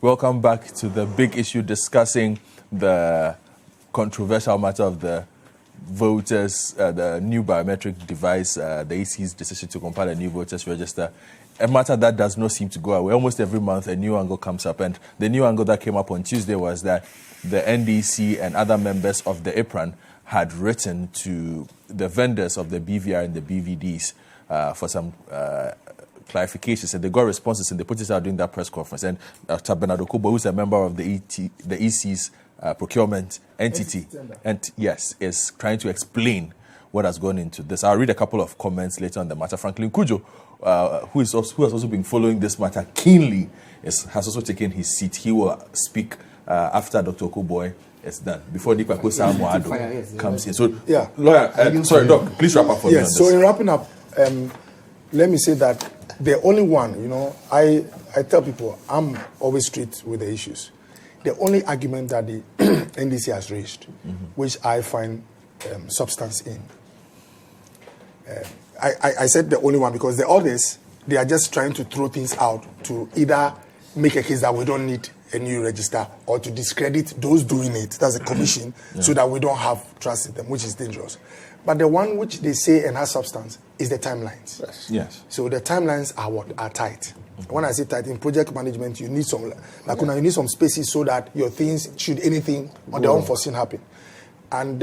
Welcome back to the big issue discussing the controversial matter of the voters, the new biometric device, the EC's decision to compile a new voters register. A matter that does not seem to go away. Almost every month a new angle comes up, and the new angle that came up on Tuesday was that the NDC and other members of the IPRAN had written to the vendors of the BVR and the BVDs for some clarifications, and they got responses, and they put it out during that press conference. And Dr. Godfred Akoto Boafo, who's a member of the EC's procurement entity, and yes, is trying to explain what has gone into this. I'll read a couple of comments later on the matter. Franklin Kujo, who has also been following this matter keenly, has also taken his seat. He will speak after Dr. Okoboy is done, before Nikwako Samuado comes in. So, yeah, lawyer, sorry, Doc, please wrap up for me on this. So in wrapping up, let me say that the only one, I tell people, I'm always straight with the issues. The only argument that the NDC has raised, which I find substance in, I said the only one because the others, they are just trying to throw things out to either make a case that we don't need a new register or to discredit those doing it, that's a commission, so that we don't have trust in them, which is dangerous. But the one which they say and has substance is the timelines. Yes. So the timelines are tight. When I say tight, in project management, you need some, you need some spaces so that your things, should anything on the unforeseen happen. And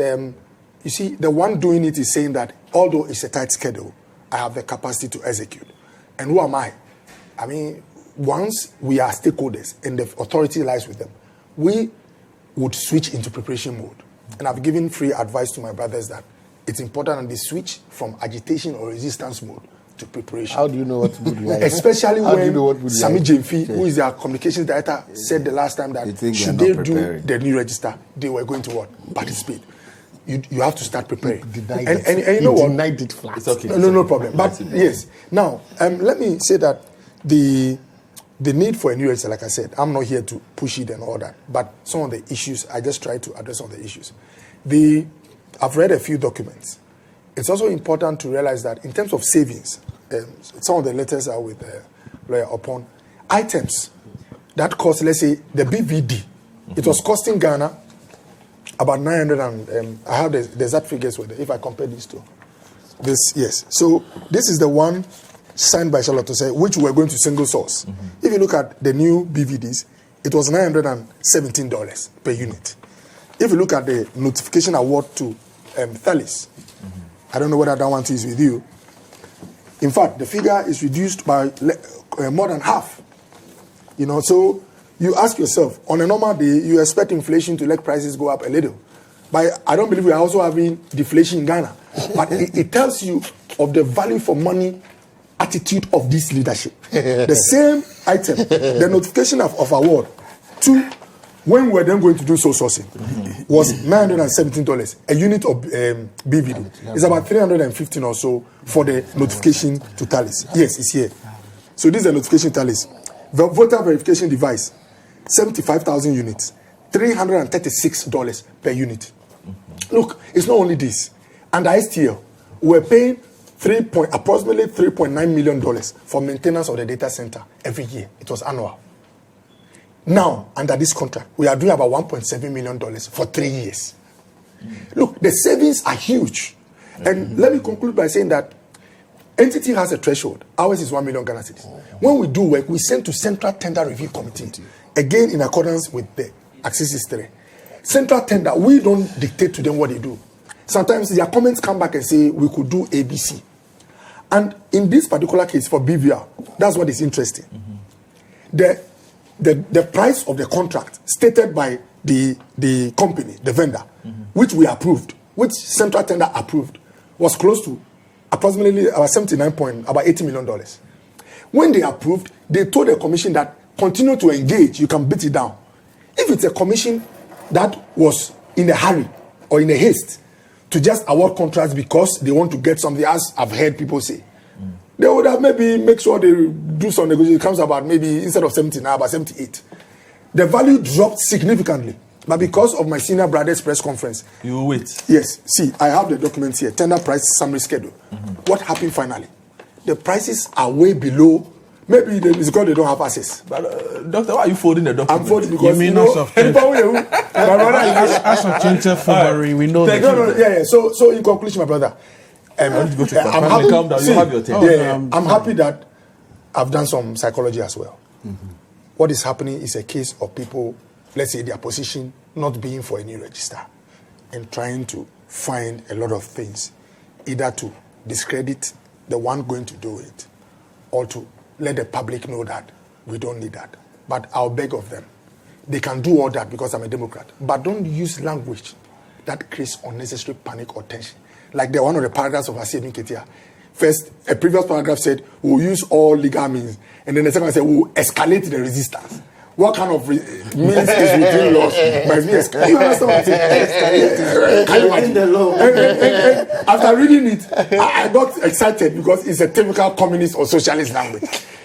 you see, the one doing it is saying that although it's a tight schedule, I have the capacity to execute. And who am I? I mean, once we are stakeholders and the authority lies with them, we would switch into preparation mode. And I've given free advice to my brothers that it's important that they switch from agitation or resistance mode to preparation. How do you know what mood you are in? Especially when Sami Jemfi, who is their communications director, said the last time that should they do the new register, they were going to what? Participate. You have to start preparing. And you know what? Denied it flat. It's okay. No problem. But yes. Now, let me say that the need for a new register, like I said, I'm not here to push it and all that. But some of the issues, I just try to address some of the issues. I've read a few documents. It's also important to realize that in terms of savings, some of the letters are with lawyer upon items that cost, let's say, the BVD. It was costing Ghana about 900 and I have the exact figures with it, if I compare these two. Yes. So this is the one signed by Charlotte Osei, which we're going to single source. If you look at the new BVDs, it was $917 per unit. If you look at the notification award to Thalys, I don't know whether that one is with you. In fact, the figure is reduced by more than half. So you ask yourself, on a normal day, you expect inflation to let prices go up a little. But I don't believe we are also having deflation in Ghana. But it tells you of the value for money attitude of this leadership. The same item, the notification of award to when we were then going to do source sourcing, was $917. A unit of BVD. It's about $315 or so for the notification to Thalys. Yes, it's here. So this is the notification Thalys. The voter verification device, 75,000 units, $336 per unit. Look, it's not only this. Under STL, we're paying approximately $3.9 million for maintenance of the data center every year. It was annual. Now, under this contract, we are doing about $1.7 million for 3 years. Look, the savings are huge. And let me conclude by saying that entity has a threshold. Ours is 1 million Ghana cedis. When we do work, we send to Central Tender Review Committee, again in accordance with the Axis history. Central Tender, we don't dictate to them what they do. Sometimes their comments come back and say, we could do ABC. And in this particular case for BVR, that's what is interesting. The price of the contract stated by the company, the vendor, which we approved, which Central Tender approved, was close to approximately about $80 million. When they approved, they told the commission that continue to engage, you can beat it down. If it's a commission that was in a hurry or in a haste to just award contracts because they want to get something, as I've heard people say, they would have maybe make sure they do some negotiation. It comes about maybe instead of 70 now, about 78. The value dropped significantly. But because of my senior brother's press conference. You wait. Yes. See, I have the documents here. Tender price summary schedule. What happened finally? The prices are way below Maybe it's because they don't have access. But doctor, why are you folding the document? I'm folding because You mean as of 20th as of 20th February, we know that. yeah. So in conclusion, my brother, I want to go to I'm happy. calm down. You have your turn. I'm happy that I've done some psychology as well. What is happening is a case of people, let's say their position not being for a new register and trying to find a lot of things, either to discredit the one going to do it or to let the public know that we don't need that. But I'll beg of them. They can do all that because I'm a Democrat. But don't use language that creates unnecessary panic or tension. Like the one of the paragraphs of Asiedun Ketia. First, a previous paragraph said, we'll use all legal means. And then the second one said, we'll escalate the resistance. What kind of means is within laws must be escalated? You understand what I'm saying? Can you imagine the law? And after reading it, I got excited because it's a typical communist or socialist language.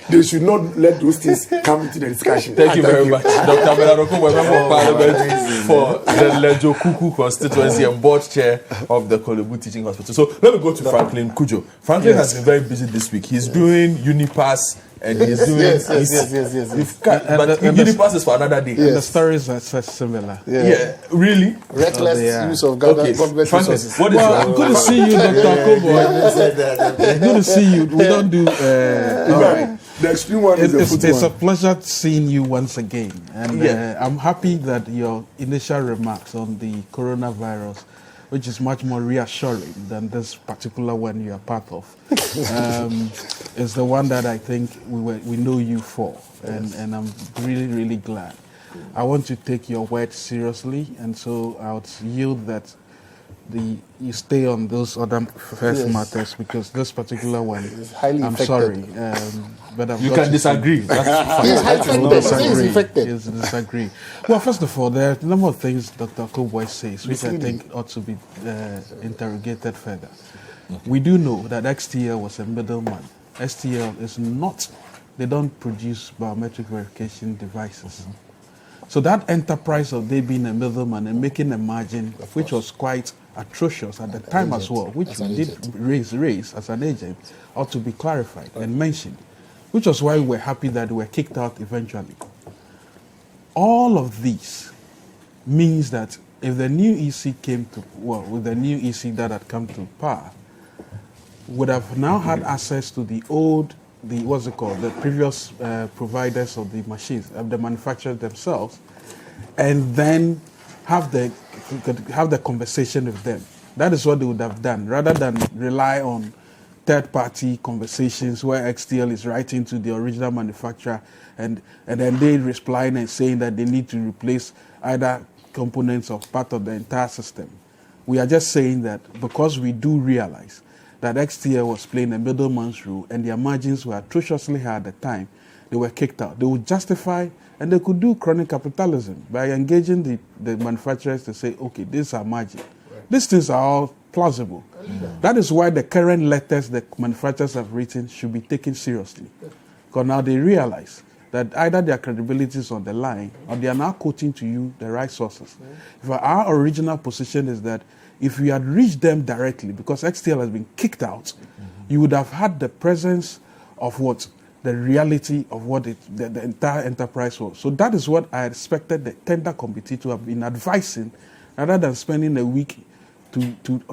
They should not let those things come into the discussion. Thank you very much, Dr. Menadoko, member of Parliament for the Lejo Kuku constituency and board chair of the Kolebu Teaching Hospital. So let me go to Franklin Kujo. Franklin has been very busy this week. He's doing Unipass and he's doing Yes. But Unipass is for another day. And the stories are such similar. Yeah, really? Reckless use of Okay, government Franklin, resources. what is Well, your... good to see you, Dr. Akobo. Good to see you. We don't do. All right. The extreme one is the foot It's a one. pleasure seeing you once again, and Yeah. I'm happy that your initial remarks on the coronavirus, which is much more reassuring than this particular one you are part of, is the one that I think we know you for, and I'm really glad. I want to take your word seriously, and so I would yield that you stay on those other first matters, because this particular one, It's highly I'm infected. sorry, but I've You got can to disagree. That's fine. Yes, highly say- infected. It's infected. Yes, disagree. Well, first of all, there are a number of things Dr. Akobo says which I think ought to be interrogated further. We do know that XTL was a middleman. STL is not, they don't produce biometric verification devices. So that enterprise of they being a middleman and making a margin, which was quite atrocious at the time as well, which we did raise as an agent, ought to be clarified and mentioned, which was why we're happy that they were kicked out eventually. All of these means that if the new EC came to, well, with the new EC that had come to power, would have now had access to the old, the previous providers of the machines, of the manufacturers themselves, and then have the conversation with them. That is what they would have done, rather than rely on third-party conversations where XTL is writing to the original manufacturer and then they replying and saying that they need to replace either components or part of the entire system. We are just saying that because we do realize that XTL was playing a middleman's role and their margins were atrociously high at the time, they were kicked out. They would justify, and they could do crony capitalism by engaging the manufacturers to say, okay, these are margin. Right. These things are all plausible. That is why the current letters the manufacturers have written should be taken seriously. Because now they realize that either their credibility is on the line or they are now quoting to you the right sources. If our original position is that if we had reached them directly, because XTL has been kicked out, you would have had the presence of the reality of what the entire enterprise was. So that is what I expected the tender committee to have been advising, rather than spending a week to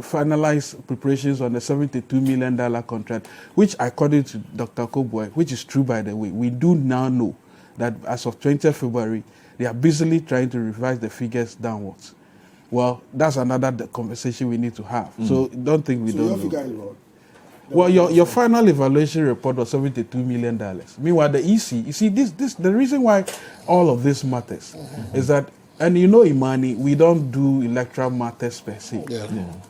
finalize preparations on the $72 million contract, which according to Dr. Akobo, which is true by the way, we do now know that as of 20th February, they are busily trying to revise the figures downwards. Well, that's another conversation we need to have. So don't think we don't know. Well, your final evaluation report was $72 million. Meanwhile, the EC, you see, the reason why all of this matters is that, and you know, Imani, we don't do electoral matters per se.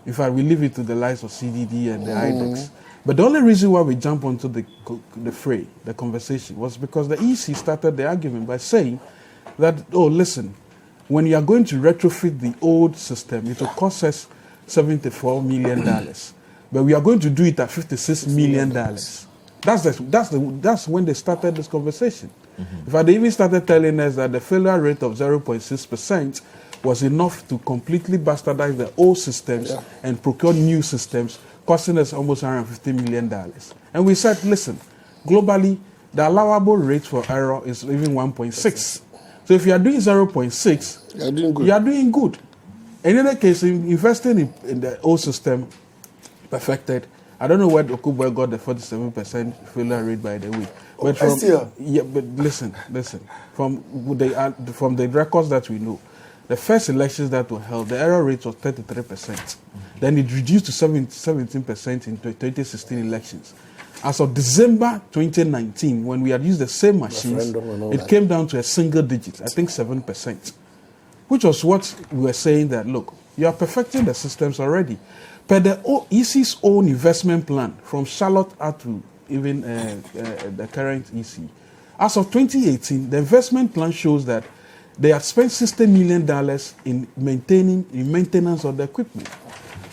In fact, we leave it to the likes of CDD and the IDEX. But the only reason why we jump onto the fray, the conversation, was because the EC started the argument by saying that, oh, listen, when you are going to retrofit the old system, it will cost us $74 million. But we are going to do it at $56 million. That's when they started this conversation. In fact, they even started telling us that the failure rate of 0.6% was enough to completely bastardize the old systems and procure new systems, costing us almost $150 million. And we said, listen, globally, the allowable rate for error is even 1.6. So if you are doing 0.6, you are doing good. You are doing good. In any case, investing in the old system, perfected. I don't know where Okubo got the 47% failure rate, by the way. But but listen. From the records that we know, the first elections that were held, the error rate was 33%. Then it reduced to 17% in 2016 elections. As of December 2019, when we had used the same machines, it came down to a single digit, I think 7%, which was what we were saying that, look, you are perfecting the systems already. Per the EC's own investment plan, from Charlotte out to even the current EC, as of 2018, the investment plan shows that they have spent $60 million in maintenance of the equipment.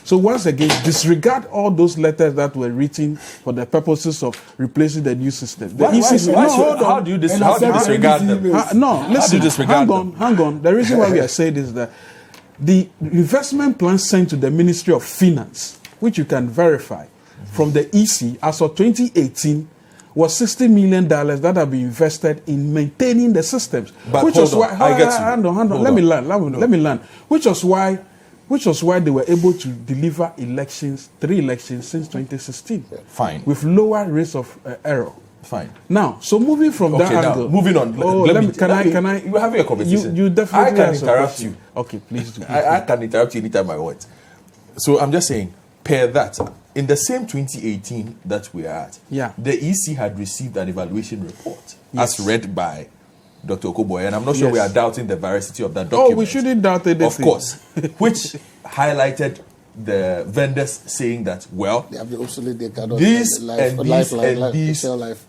So once again, disregard all those letters that were written for the purposes of replacing the new system. How do you disregard them? No, listen, hang on. The reason why we are saying this is that the investment plan sent to the Ministry of Finance, which you can verify from the EC as of 2018, was $60 million that have been invested in maintaining the systems. But Hang on. Let me learn. Which was why they were able to deliver 3 elections since 2016. Fine. With lower rates of error. Fine. Now, so moving from that angle. Moving on. Can I? We're having a conversation. You definitely I can interrupt you. Okay, please do. I can interrupt you anytime I want. So I'm just saying, per that, in the same 2018 that we are at, the EC had received an evaluation report as read by Dr. Okobo, and I'm not sure we are doubting the veracity of that document. Oh, we shouldn't doubt it. Of course. Which highlighted the vendors saying that, well, they have the obsolete data. These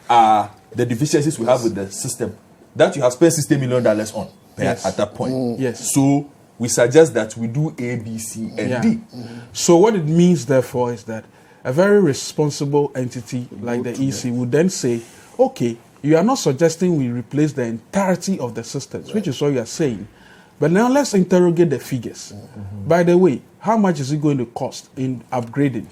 are the deficiencies we have with the system that you have spent $60 million on at that point. Yes. So we suggest that we do A, B, C, and D. So what it means, therefore, is that a very responsible entity like the EC would then say, okay, you are not suggesting we replace the entirety of the systems, which is what you are saying. But now let's interrogate the figures. By the way, how much is it going to cost in upgrading?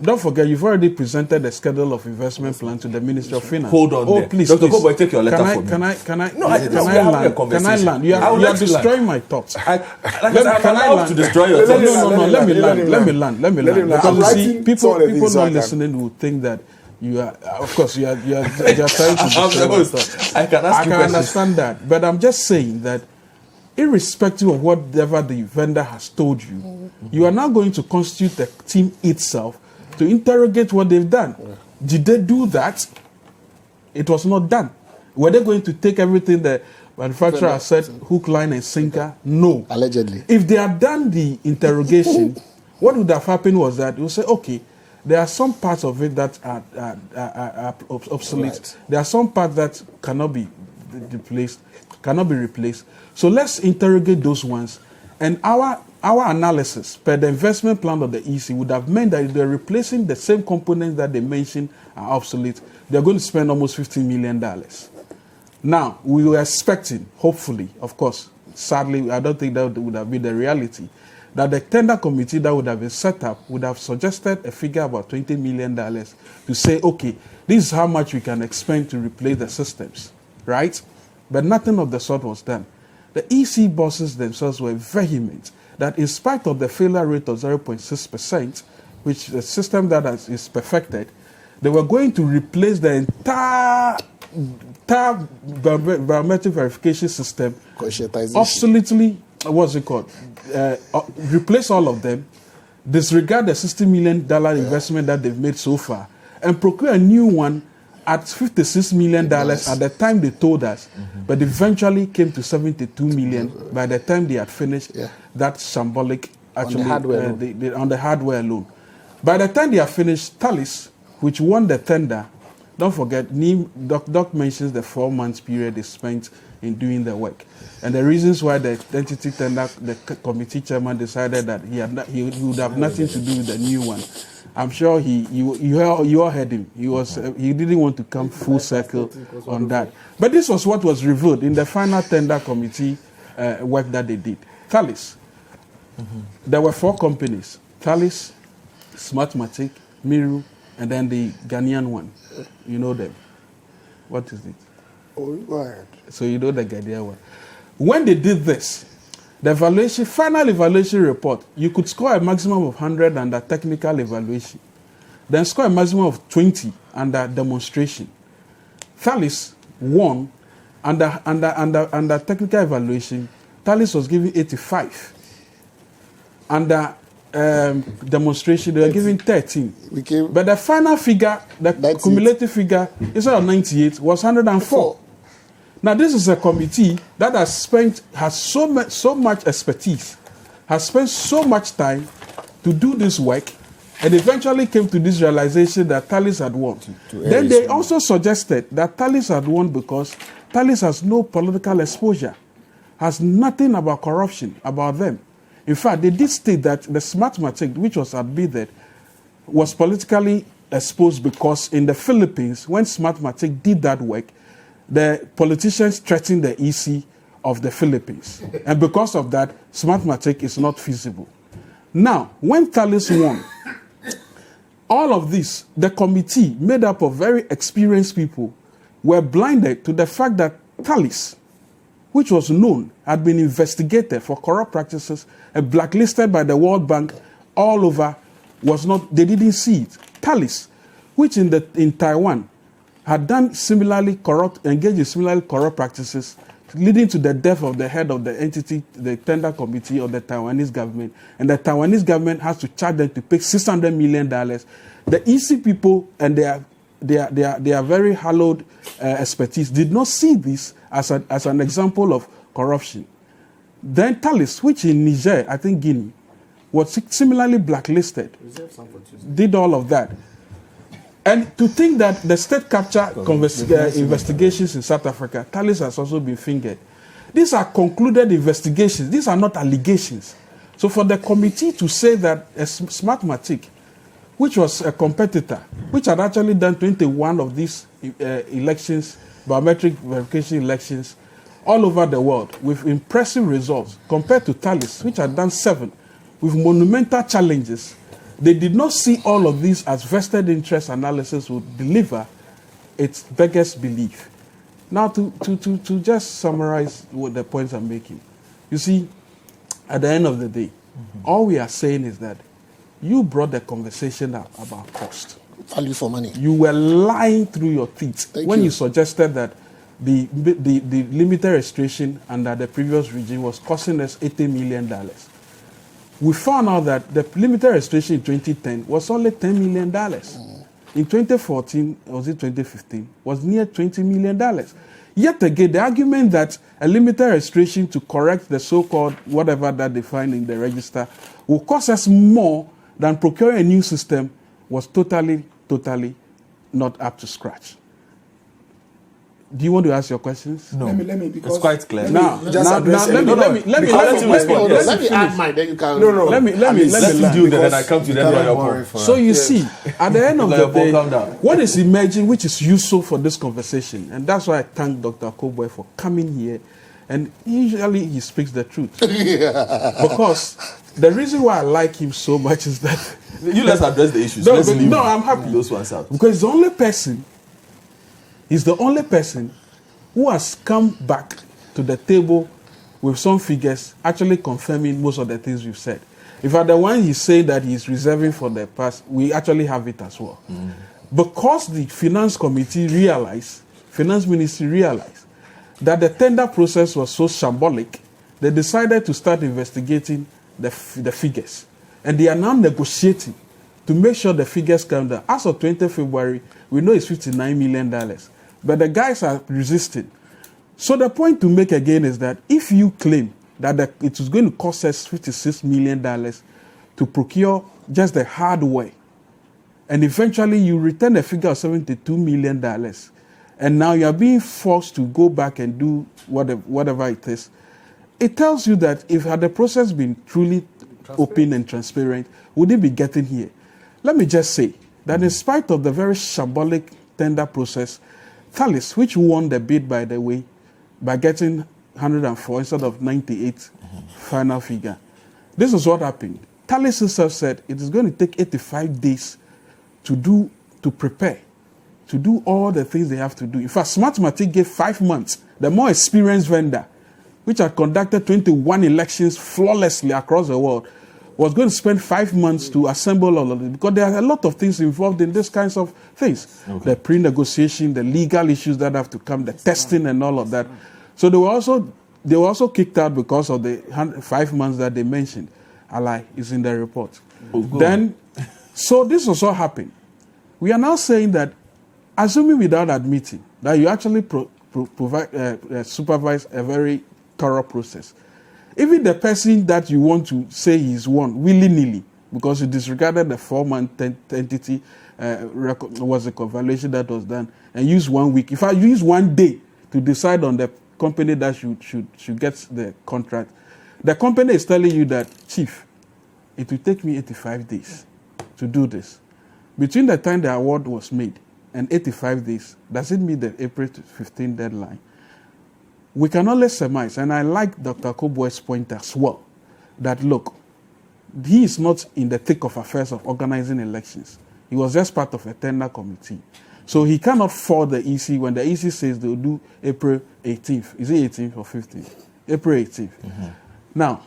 Don't forget, you've already presented the schedule of investment plan to the Ministry of Finance. Hold on there. Please, Dr. Kobo, take your letter for me. Can I land? You are destroying my thoughts. Can I land? To destroy your thoughts? No, let me land. Because you see, people not listening will think that you are, of course, you are trying to destroy my thoughts. I can understand that. But I'm just saying that irrespective of whatever the vendor has told you, you are now going to constitute the team itself to interrogate what they've done. Did they do that? It was not done. Were they going to take everything the manufacturer said, hook, line, and sinker? No. Allegedly. If they had done the interrogation, what would have happened was that you would say, okay, there are some parts of it that are obsolete. Right. There are some parts that cannot be replaced. So let's interrogate those ones. And our analysis per the investment plan of the EC would have meant that if they're replacing the same components that they mentioned are obsolete, they're going to spend almost $15 million. Now, we were expecting, hopefully, of course, sadly, I don't think that would have been the reality, that the tender committee that would have been set up would have suggested a figure about $20 million to say, okay, this is how much we can expend to replace the systems, right? But nothing of the sort was done. The EC bosses themselves were vehement that in spite of the failure rate of 0.6%, which the system that is perfected, they were going to replace the entire biometric verification system obsoletely, what's it called? Replace all of them, disregard the $60 million investment that they've made so far, and procure a new one at $56 million at the time they told us, but eventually came to $72 million by the time they had finished that shambolic, actually, on the hardware alone. By the time they had finished, Thales, which won the tender, don't forget, Doc mentions the 4 months period they spent in doing the work. And the reasons why the entity tender, the committee chairman decided that he would have nothing to do with the new one. I'm sure you all heard him. He didn't want to come full circle on that. But this was what was revealed in the final tender committee work that they did. Thales. There were 4 companies: Thales, Smartmatic, Miru, and then the Ghanaian one. You know them. What is it? Oh, go ahead. So you know the Gadia one. When they did this, the final evaluation report, you could score a maximum of 100 under technical evaluation, then score a maximum of 20 under demonstration. Thalys won under technical evaluation. Thalys was given 85. Under demonstration, they were given 13. But the final figure, the cumulative figure, instead of 98, was 104. Now, this is a committee that has so much expertise, has spent so much time to do this work, and eventually came to this realization that Thalys had won. Then they also suggested that Thalys had won because Thalys has no political exposure, has nothing about corruption about them. In fact, they did state that the Smartmatic, which was admitted, was politically exposed because in the Philippines, when Smartmatic did that work, the politicians threatened the EC of the Philippines. And because of that, Smartmatic is not feasible. Now, when Thalys won, all of this, the committee made up of very experienced people were blinded to the fact that Thalys, which was known, had been investigated for corrupt practices and blacklisted by the World Bank all over, they didn't see it. Thalys, which in Taiwan had engaged in similarly corrupt practices, leading to the death of the head of the entity, the tender committee of the Taiwanese government, and the Taiwanese government has to charge them to pay $600 million. The EC people and their very hallowed expertise did not see this as an example of corruption. Then Thalys, which in Niger, I think Guinea, was similarly blacklisted, did all of that. And to think that the state capture investigations in South Africa, Thalys has also been fingered. These are concluded investigations. These are not allegations. So for the committee to say that a Smartmatic, which was a competitor, which had actually done 21 of these elections, biometric verification elections, all over the world with impressive results compared to Thalys, which had done 7 with monumental challenges, they did not see all of these as vested interest analysis would deliver. It beggars belief. Now, to just summarize what the points I'm making, you see, at the end of the day, all we are saying is that you brought the conversation up about cost. Value for money. You were lying through your teeth when you suggested that the limited registration under the previous regime was costing us $80 million. We found out that the limited registration in 2010 was only $10 million. In 2014, was it 2015, was near $20 million. Yet again, the argument that a limited registration to correct the so-called whatever that they find in the register will cost us more than procuring a new system was totally not up to scratch. Do you want to ask your questions? No. Let me because it's quite clear. Let me add mine, then you can. No. Let me do that, and I come to them. So you see, at the end of the day, what is emerging, which is useful for this conversation, and that's why I thank Dr. Akoto Boafo for coming here, and usually he speaks the truth. Because the reason why I like him so much is that let's address the issues. I'm happy. Those ones out. Because he's the only person who has come back to the table with some figures actually confirming most of the things we've said. In fact, the one he's saying that he's reserving for the past, we actually have it as well. Because the finance ministry realized that the tender process was so shambolic, they decided to start investigating the figures. And they are now negotiating to make sure the figures come down. As of 20 February, we know it's $59 million. But the guys are resisting. So the point to make again is that if you claim that it is going to cost us $56 million to procure just the hardware, and eventually you return a figure of $72 million, and now you are being forced to go back and do whatever it is, it tells you that if had the process been truly open and transparent, would it be getting here? Let me just say that in spite of the very shambolic tender process, Thalys, which won the bid, by the way, by getting 104 instead of 98 final figure. This is what happened. Thalys himself said it is going to take 85 days to prepare to do all the things they have to do. In fact, Smartmatic gave 5 months. The more experienced vendor, which had conducted 21 elections flawlessly across the world, was going to spend 5 months to assemble all of it, because there are a lot of things involved in these kinds of things. Okay. The pre-negotiation, the legal issues that have to come, the testing and all of that. So they were also kicked out because of the 5 months that they mentioned. Ally is in the report. Then, so this also happened. We are now saying that, assuming without admitting that you actually supervise a very thorough process, even the person that you want to say he's won willy-nilly, because you disregarded the 4-month entity was a evaluation that was done, and use 1 week. If I use 1 day to decide on the company that should get the contract, the company is telling you that, Chief, it will take me 85 days to do this. Between the time the award was made and 85 days, does it meet the April 15 deadline? We can only surmise, and I like Dr. Akobo's point as well, that look, he is not in the thick of affairs of organizing elections. He was just part of a tender committee. So he cannot fault the EC when the EC says they'll do April 18th. Is it 18th or 15th? April 18th. Mm-hmm. Now,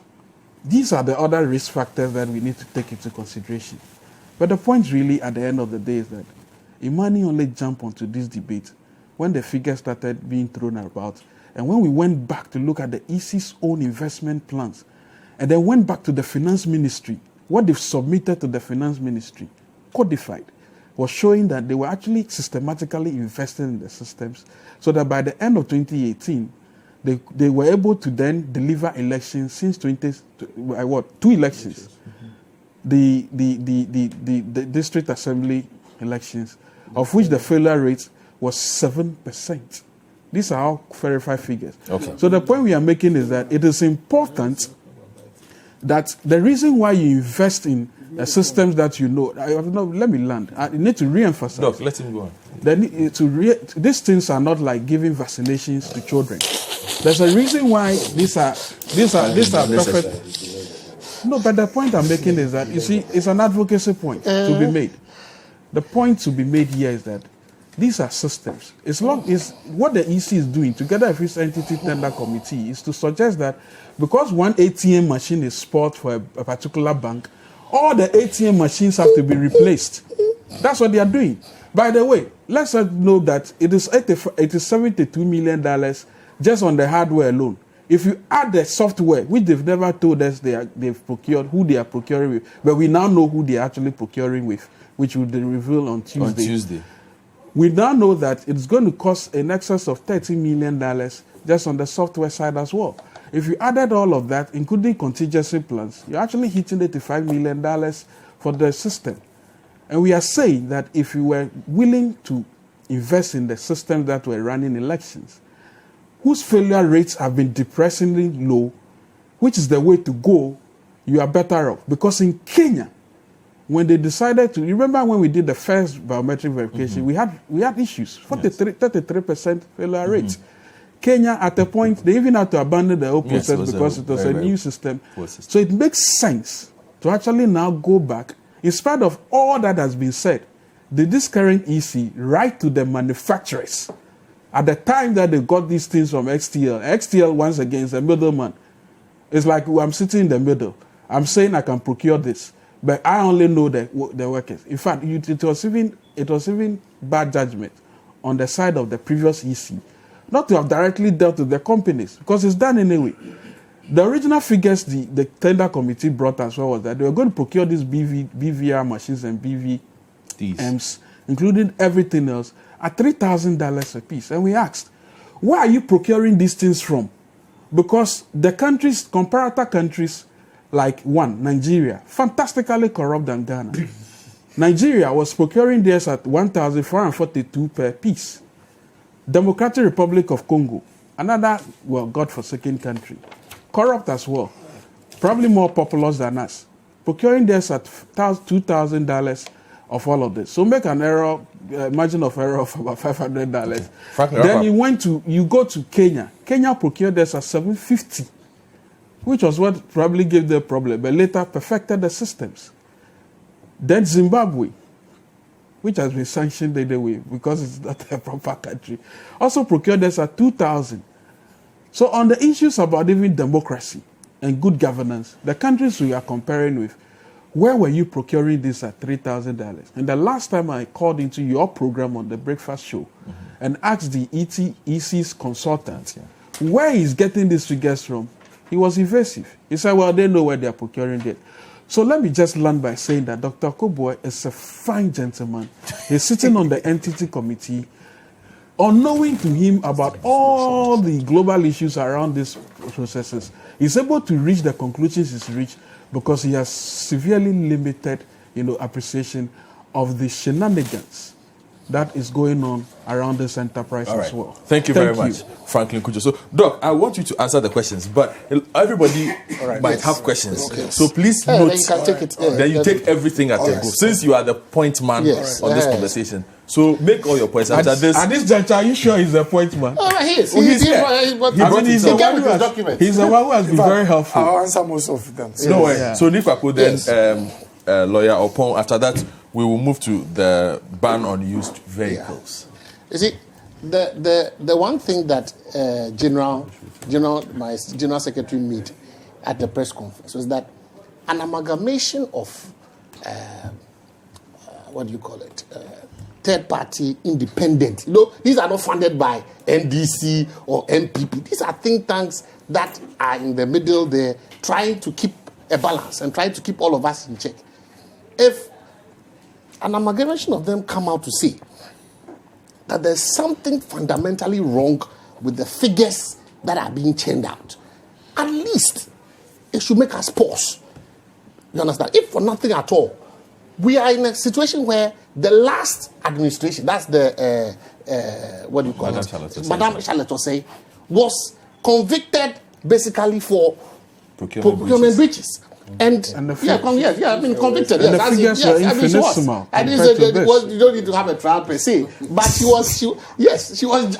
these are the other risk factors that we need to take into consideration. But the point really at the end of the day is that Imani only jumped onto this debate when the figures started being thrown about. And when we went back to look at the EC's own investment plans, and then went back to the finance ministry, what they've submitted to the finance ministry, codified, was showing that they were actually systematically investing in the systems, so that by the end of 2018, they were able to then deliver elections since 2 elections. Mm-hmm. The district assembly elections, of which the failure rate was 7%. These are all verified figures. Okay. So the point we are making is that it is important that the reason why you invest in systems that you know, let me land. I need to re-emphasize. Doc, let him go on. These things are not like giving vaccinations to children. There's a reason why these are perfect. No, but the point I'm making is that, you see, it's an advocacy point to be made. The point to be made here is that these are systems. What the EC is doing, together with its entity tender committee, is to suggest that because one ATM machine is spoiled for a particular bank, all the ATM machines have to be replaced. That's what they are doing. By the way, let's know that it is $72 million just on the hardware alone. If you add the software, which they've never told us they've procured, who they are procuring with, but we now know who they are actually procuring with, which will be revealed on Tuesday. We now know that it's going to cost in excess of $30 million just on the software side as well. If you added all of that, including contingency plans, you're actually hitting $85 million for the system. And we are saying that if you were willing to invest in the systems that were running elections, whose failure rates have been depressingly low, which is the way to go, you are better off. Because in Kenya, when they decided to, remember when we did the first biometric verification, mm-hmm. we had issues, 33% failure rates. Mm-hmm. Kenya, at a point, they even had to abandon the whole process because it was a new system. So it makes sense to actually now go back, in spite of all that has been said, did this current EC write to the manufacturers at the time that they got these things from XTL? XTL, once again, is a middleman. It's like I'm sitting in the middle. I'm saying I can procure this, but I only know the workers. In fact, it was even bad judgment on the side of the previous EC not to have directly dealt with the companies, because it's done anyway. The original figures the tender committee brought as well was that they were going to procure these BVR machines and BVMs, including everything else, at $3,000 a piece. And we asked, where are you procuring these things from? Because the countries, comparator countries, like Nigeria, fantastically corrupt than Ghana. Nigeria was procuring theirs at $1,442 per piece. Democratic Republic of Congo, another, godforsaken country, corrupt as well, probably more populous than us, procuring theirs at $2,000 of all of this. So make an error, margin of error of about $500. Then you go to Kenya. Kenya procured theirs at $750, which was what probably gave the problem, but later perfected the systems. Then Zimbabwe. which has been sanctioned anyway because it's not a proper country, also procured us at 2,000. So on the issues about even democracy and good governance, the countries we are comparing with, where were you procuring this at $3,000? And the last time I called into your program on the breakfast show and asked the EC's consultant where he's getting these figures from, he was evasive. He said, well, they know where they're procuring it. So let me just land by saying that Dr. Akoto is a fine gentleman. He's sitting on the entity committee. Unknowing to him about all the global issues around these processes, he's able to reach the conclusions he's reached because he has severely limited, appreciation of the shenanigans that is going on around this enterprise as well. Thank you very much, Franklin Cudjoe. So, Doc, I want you to answer the questions, but everybody might have questions. Okay. So please note. Then you can take it. Then you take everything at a go. Since you are the point man on this conversation, so make all your points after this. At this juncture, are you sure he's the point man? He is. He's the one who has been very helpful. I'll answer most of them. No way. So Nifako, then lawyer Opon. After that, we will move to the ban on used vehicles. You see, the one thing that my General Secretary made at the press conference was that an amalgamation of third-party independent. These are not funded by NDC or MPP. These are think tanks that are in the middle there, trying to keep a balance and trying to keep all of us in check. If an amalgamation of them come out to say that there's something fundamentally wrong with the figures that are being churned out, at least it should make us pause. You understand? If for nothing at all, we are in a situation where the last administration, that's the, Madame Charlotte Osei, was convicted basically for procurement breaches. And convicted. And the figures were infinitesimal. You don't need to have a trial per se, but she was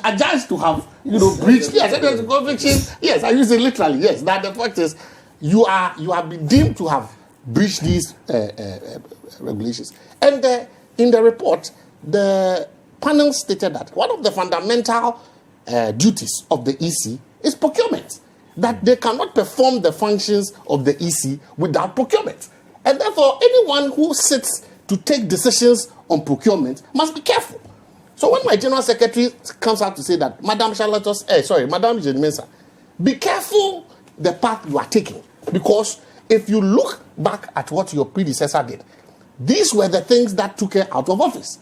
adjudged to have, breached. Yes, there was a conviction. Yes, I use it literally. Yes, that the fact is, you have been deemed to have breached these regulations. And in the report, the panel stated that one of the fundamental duties of the EC is procurement. That they cannot perform the functions of the EC without procurement. And therefore, anyone who sits to take decisions on procurement must be careful. So when my General Secretary comes out to say that, Madam Jane Mensah, be careful the path you are taking. Because if you look back at what your predecessor did, these were the things that took her out of office.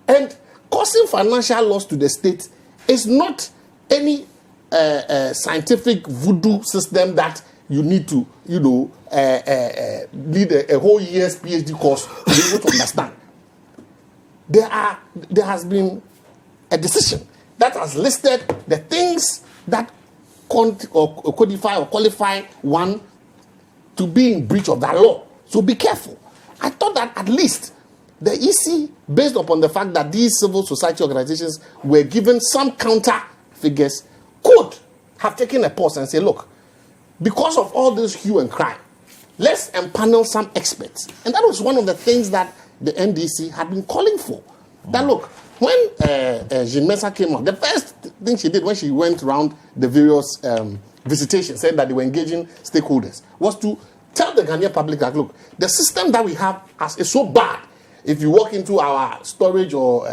And causing financial loss to the state is not any scientific voodoo system that you need to, need a whole year's PhD course to be able to understand. There has been a decision that has listed the things that codify or qualify one to be in breach of that law. So be careful. I thought that at least the EC, based upon the fact that these civil society organizations were given some counter figures, could have taken a pause and say, look, because of all this hue and cry, let's empanel some experts. And that was one of the things that the NDC had been calling for. That look, when Jane Mensah came out, the first thing she did when she went around the various visitations, saying that they were engaging stakeholders, was to tell the Ghanaian public that, look, the system that we have is so bad. If you walk into our storage or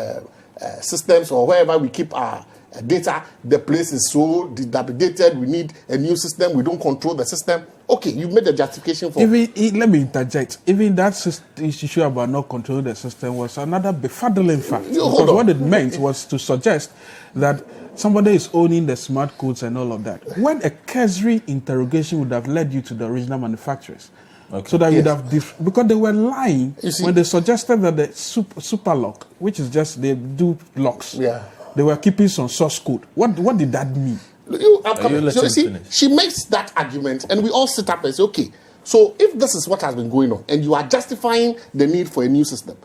systems or wherever we keep our data, the place is so dilapidated, we need a new system, we don't control the system. Okay, you made the justification for... Let me interject. Even that issue about not controlling the system was another befuddling fact. Because what it meant was to suggest that somebody is owning the smart codes and all of that. When a cursory interrogation would have led you to the original manufacturers. Okay. So that you'd have... because they were lying when they suggested that the super lock, which is just they do locks. Yeah. They were keeping some source code. What did that mean? You see, she makes that argument, and we all sit up and say, okay, so if this is what has been going on, and you are justifying the need for a new system,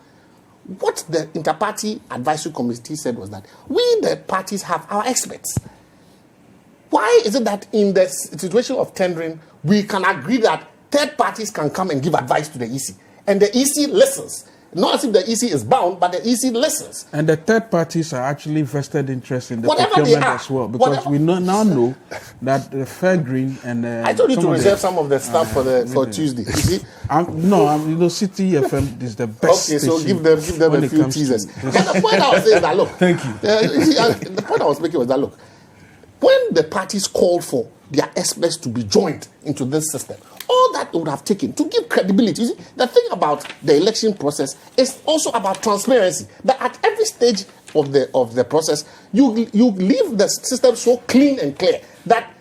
what the Inter-Party Advisory Committee said was that we, the parties, have our experts. Why is it that in the situation of tendering, we can agree that third parties can come and give advice to the EC, and the EC listens, Not as if the EC is bound, but the EC listens. And the third parties are actually vested interest in the Whatever procurement they are. as well, because we now know that the Fair Green and I told you to reserve some of the stuff for Tuesday. You see? Citi FM is the best. Okay, so give them a few teasers. And the point I was saying is that look, Thank you. The point I was making was that look, when the parties called for their experts to be joined into this system, all that would have taken to give credibility. You see, the thing about the election process is also about transparency. That at every stage of the process, you leave the system so clean and clear that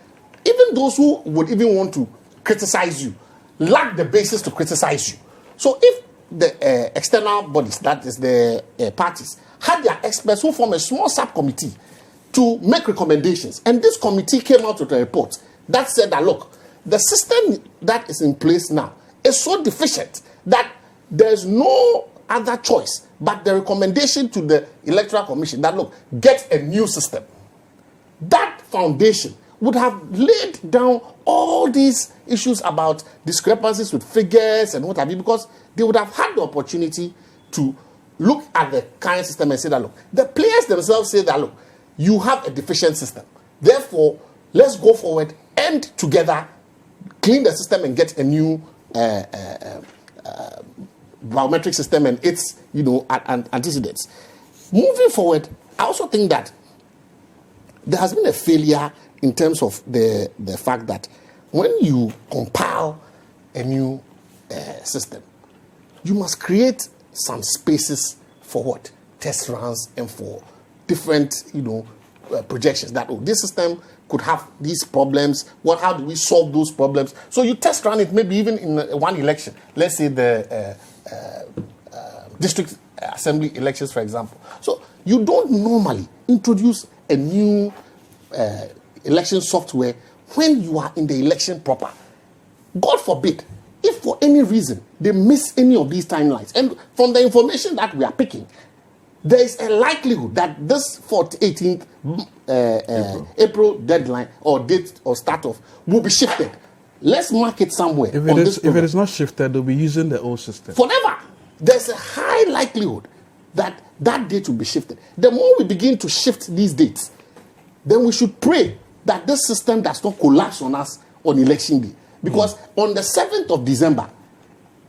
even those who would even want to criticize you lack the basis to criticize you. So if the external bodies, that is the parties, had their experts who form a small subcommittee to make recommendations, and this committee came out with a report that said that, look, the system that is in place now is so deficient that there's no other choice but the recommendation to the Electoral Commission that, look, get a new system. That foundation would have laid down all these issues about discrepancies with figures and what have you, because they would have had the opportunity to look at the current system and say that, look, the players themselves say that, look, you have a deficient system. Therefore, let's go forward and together clean the system and get a new biometric system and its antecedents. Moving forward, I also think that there has been a failure in terms of the fact that when you compile a new system, you must create some spaces for what? Test runs and for different, projections that, this system could have these problems. How do we solve those problems? So you test run it maybe even in one election. Let's say the district assembly elections, for example. So you don't normally introduce a new election software when you are in the election proper. God forbid, if for any reason they miss any of these timelines, and from the information that we are picking, there is a likelihood that this 18th April deadline or date or start off will be shifted. Let's mark it somewhere. If it is not shifted, they'll be using the old system. Forever. There's a high likelihood that date will be shifted. The more we begin to shift these dates, then we should pray that this system does not collapse on us on election day. Because on the 7th of December,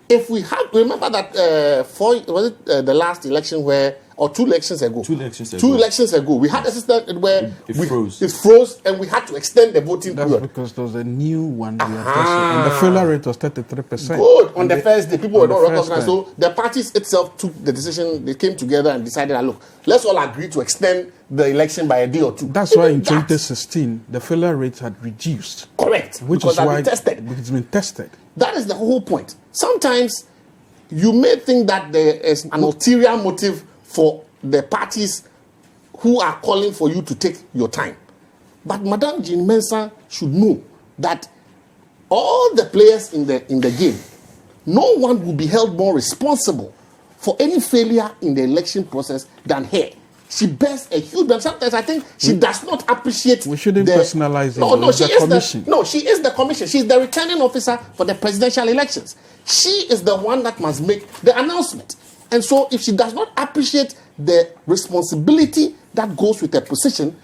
if we have, remember that the last election where, or two elections ago, we had a system where it froze and we had to extend the voting period. That's because there was a new one we are testing, and the failure rate was 33%. Good. On the first day, people were not recognized. So the parties itself took the decision, they came together and decided that, look, let's all agree to extend the election by a day or two. That's why in 2016, the failure rate had reduced. Correct. Which because is why it's been tested. That is the whole point. Sometimes you may think that there is an ulterior motive for the parties who are calling for you to take your time. But Madam Jean Mensah should know that all the players in the game, no one will be held more responsible for any failure in the election process than her. She bears a huge burden. Sometimes I think she does not appreciate. We shouldn't personalize it. She is the commission. She is the returning officer for the presidential elections. She is the one that must make the announcement. And so if she does not appreciate the responsibility that goes with her position,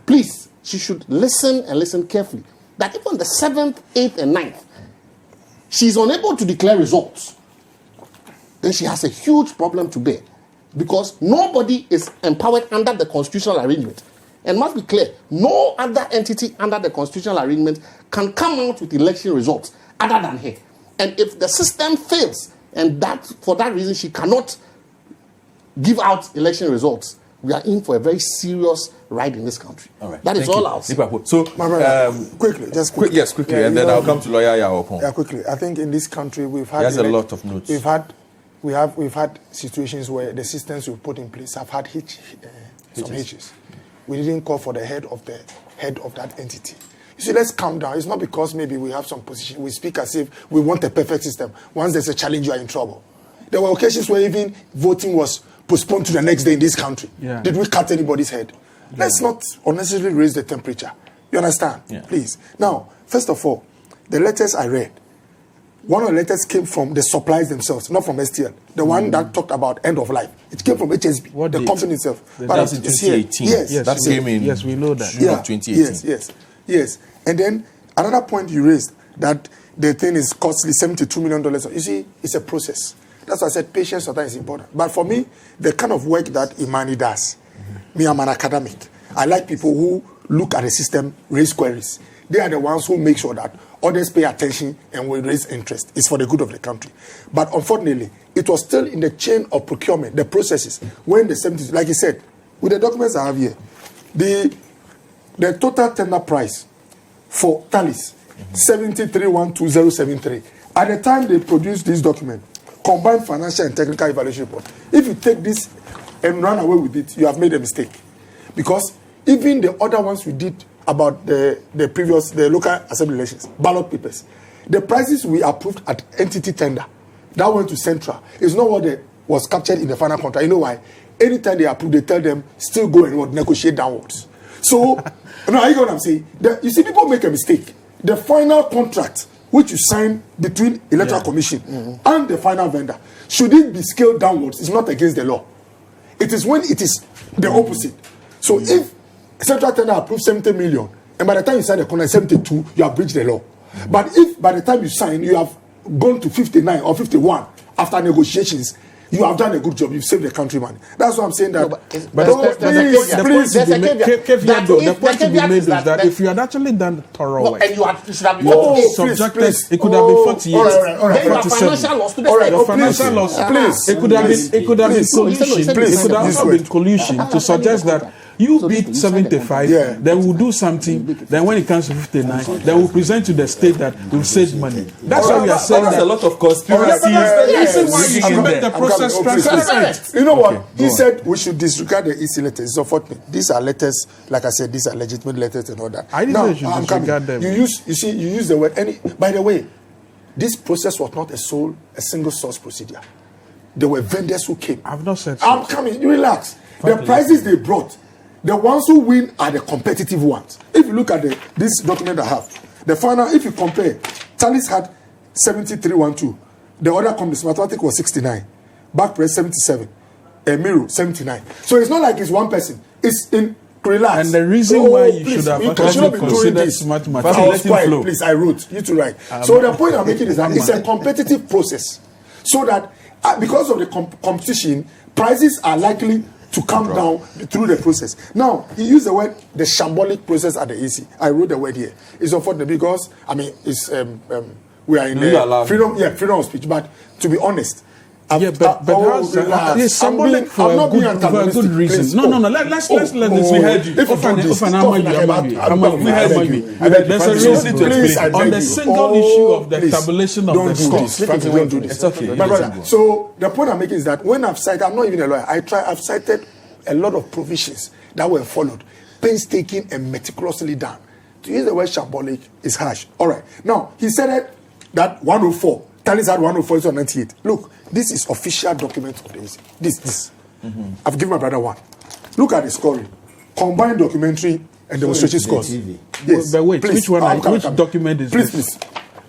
please, she should listen and listen carefully. That if on the 7th, 8th, and 9th, she is unable to declare results, then she has a huge problem to bear. Because nobody is empowered under the constitutional arrangement. And must be clear, no other entity under the constitutional arrangement can come out with election results other than her. And if the system fails, and that for that reason she cannot give out election results, we are in for a very serious ride in this country. All right. That is all I'll say. So, quickly. Quickly, and then I'll come to Lawyer Yawopon. Yeah, quickly. I think in this country we've had... He has a lot of notes. We've had situations where the systems we've put in place have had some hitches. We didn't call for the head of that entity. You see, let's calm down. It's not because maybe we have some position. We speak as if we want a perfect system. Once there's a challenge, you are in trouble. There were occasions where even voting was postponed to the next day in this country. Yeah. Did we cut anybody's head? Yeah. Let's not unnecessarily raise the temperature. You understand? Yeah. Please. Now, first of all, the letters I read, one of the letters came from the suppliers themselves, not from STL. The one that talked about end of life. It came from HSB, What the date? company itself. That's in 2018. Yes. Yes, that we- came in yes, we know that. June of 2018. Yes. And then another point you raised, that the thing is costly, $72 million. You see, it's a process. That's why I said patience sometimes is important. But for me, the kind of work that Imani does, me, I'm an academic. I like people who look at the system, raise queries. They are the ones who make sure that others pay attention and will raise interest. It's for the good of the country. But unfortunately, it was still in the chain of procurement, the processes, when the 70s, like you said, with the documents I have here, the total tender price for Talis, 73,12073. At the time they produced this document, combined financial and technical evaluation report, if you take this and run away with it, you have made a mistake. Because even the other ones we did about the local assembly elections, ballot papers, the prices we approved at entity tender, that went to Central, is not what was captured in the final contract. You know why? Anytime they approve, they tell them, still go and negotiate downwards. So, now you know what I'm saying? You see, people make a mistake. The final contract, which you sign between Electoral Commission and the final vendor, should it be scaled downwards? It's not against the law. It is when it is the opposite. So if Central Tender approves 70 million, and by the time you sign the contract 72, you have breached the law. But if by the time you sign, you have gone to 59 or 51 after negotiations, you have done a good job. You've saved the country money. That's what I'm saying. That, the point to be made is that if you had actually done thorough work, and you should have subjected, it could have been 48, then you have financial loss to the state. Your financial loss, please. It could have been collusion. It could have also been collusion to suggest that you beat 75, then we'll do something. Then when it comes to 59, then we'll present to the state that we've saved money. That's why we are saying that. There's a lot of conspiracy. Reason why you should make the process transparent. You know what? He said we should disregard the EC letters. So for me, these are letters, like I said, these are legitimate letters and all that. I didn't say you should disregard them. You use the word any. By the way, this process was not a single source procedure. There were vendors who came. I've not said so. I'm coming. You relax. The prices they brought, the ones who win are the competitive ones. If you look at this document I have, the final, if you compare, Talis had 7312. The other companies, Mathematic was 69. Backpress 77. Miro 79. So it's not like it's one person. It's in relax. And the reason why you should have actually considered smart material. Please, I wrote. You to write. So the point I'm making is that it's a competitive process. So that because of the competition, prices are likely to come down through the process. Now, he used the word, the shambolic process at the AC. I wrote the word here. It's unfortunate because, I mean, it's we are in freedom of speech. But to be honest, it's symbolic for a good reason. No. Let's listen. We heard you. There's a reason to explain on the single issue of the tabulation of the scores. Don't do this. It's okay, my brother. So the point I'm making is that when I've cited, I'm not even a lawyer. I've cited a lot of provisions that were followed, painstaking and meticulously done. To use the word shambolic is harsh. All right. Now he said that 104. Talis had 104 to 98. Look, this is official document of this. This. I've given my brother one. Look at the scoring. Combined documentary and demonstration scores. Yes. But wait, please, which document is this? Please.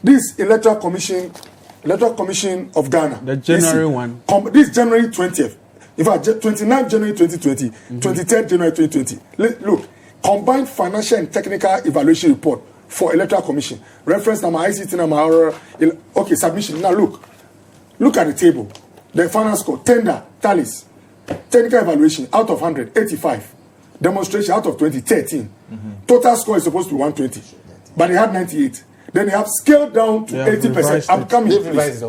This Electoral Commission of Ghana. The January one. This January 20th. In fact, 29th January 2020, 23rd January 2020. Look, combined financial and technical evaluation report for Electoral Commission. Reference number, ICT number, okay, submission. Now look at the table. The final score, tender, Talis. Technical evaluation, out of 100, 85. Demonstration, out of 20, 13. Total score is supposed to be 120. But they had 98. Then they have scaled down to 80%. I'm coming. Please.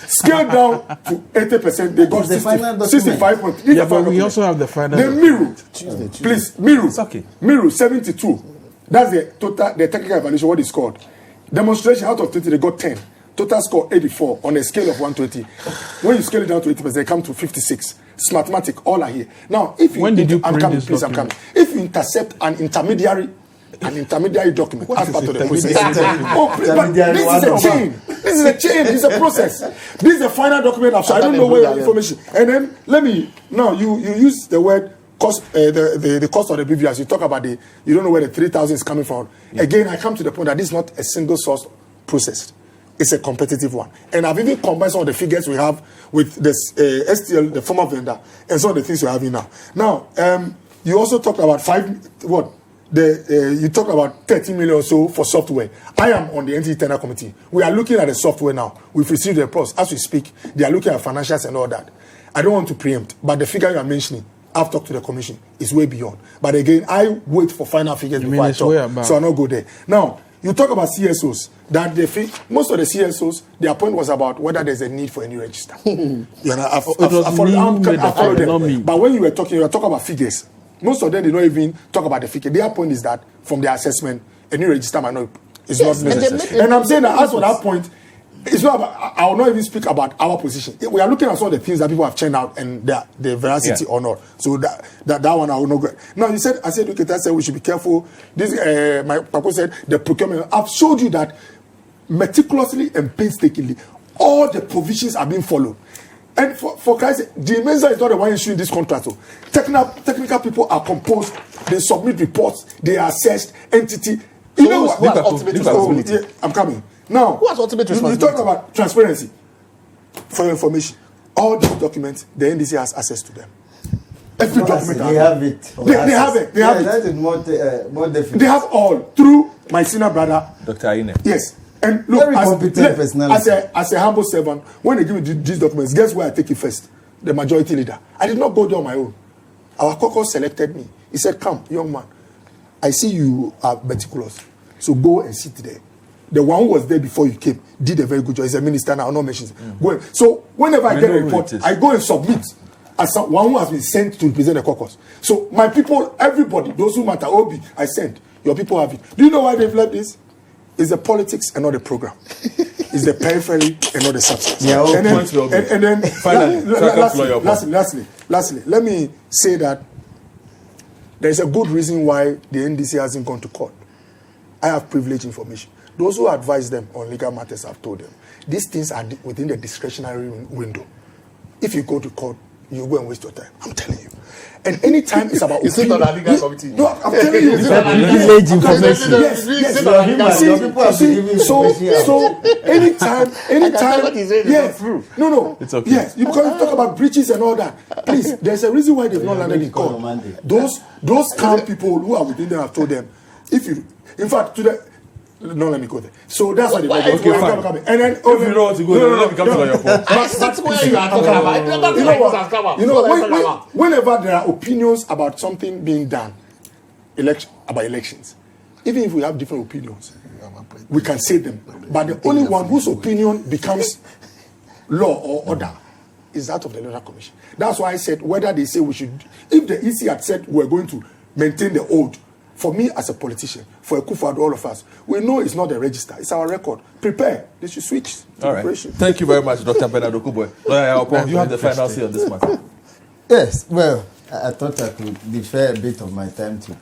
Scaled down to 80%. They got 65. Yeah, but we also have the final. Then Miru. Please, Miru. It's okay. Miru, 72. That's the total, the technical evaluation, what is called. Demonstration, out of 20, they got 10. Total score 84 on a scale of 120. When you scale it down to 80%, they come to 56. It's mathematics, all are here. Now, if you if you intercept an intermediary document as part of the process. This is a chain. This is a process. This is the final document. I don't know where the information. And then you use the word cost, the cost of the BVRs. You talk about you don't know where the 3,000 is coming from. Again, I come to the point that this is not a single source process. is a competitive one. And I've even combined some of the figures we have with this STL, the former vendor, and some of the things we're having now. Now, you also talked about you talked about 30 million or so for software. I am on the entity tender committee. We are looking at the software now. We've received the reports. As we speak, they are looking at financials and all that. I don't want to preempt, but the figure you are mentioning, I've talked to the commission, is way beyond. But again, I wait for final figures before I talk, so I'll not go there. Now, you talk about CSOs. That most of the CSOs, their point was about whether there's a need for a new register. You know, I follow them. But when you were talking about figures. Most of them did not even talk about the figure. Their point is that from their assessment, a new register is not necessary. And I'm saying that as for that point, it's not about, I will not even speak about our position. We are looking at some of the things that people have churned out and the veracity or not. So that one I will not go. Now I said we should be careful. This my Papa said the procurement. I've showed you that meticulously and painstakingly all the provisions are being followed. And for Christ's sake, the Mensa is not the one issuing this contract. So technical people are composed, they submit reports, they are assessed, entity. You know what? Who has ultimate responsibility? Yeah, I'm coming. Now, who has ultimate responsibility? You talk about transparency. For your information, all these documents, the NDC has access to them. Every document. They have it. They have it. They have it. That is more definite. They have all through my senior brother, Dr. Aine. Yes. And look, very competent personality. As a humble servant, when they give me these documents, guess where I take it first? The majority leader. I did not go there on my own. Our caucus selected me. He said, "Come, young man. I see you are meticulous. So go and sit there." The one who was there before you came did a very good job. He's a minister now, no mentions. So whenever I get a report, I go and submit as one who has been sent to represent the caucus. So my people, everybody, those who matter, Obi, I sent. Your people have it. Do you know why they've left this? It's the politics and not the program. It's the periphery and not the substance. Yeah, and then finally, lastly, let me say that there is a good reason why the NDC hasn't gone to court. I have privileged information. Those who advise them on legal matters have told them these things are within the discretionary window. If you go to court, you go and waste your time. I'm telling you. And anytime it's about you sit on a legal committee. No, I'm telling you. Privilege information. Yes. So anytime, yes. No. It's okay. Yes, because you talk about breaches and all that. Please, there's a reason why they've not landed in court. Those calm people who are within them have told them, no, let me go there. So that's why they go. Okay, fine. And then, if you don't want to go there, let me come to your point. That's where you are talking about. You know, whenever there are opinions about something being done, about elections, even if we have different opinions, we can say them. But the only one whose opinion becomes law or order is that of the Electoral Commission. That's why I said whether they say we should, if the EC had said we're going to maintain the old. For me, as a politician, for a Akufo-Addo, all of us, we know it's not the register, it's our record. Prepare. They should switch to all right. Thank you very much, Dr. Bernard Okubwe. You have the final say on this matter. Yes, well, I thought I could defer a bit of my time to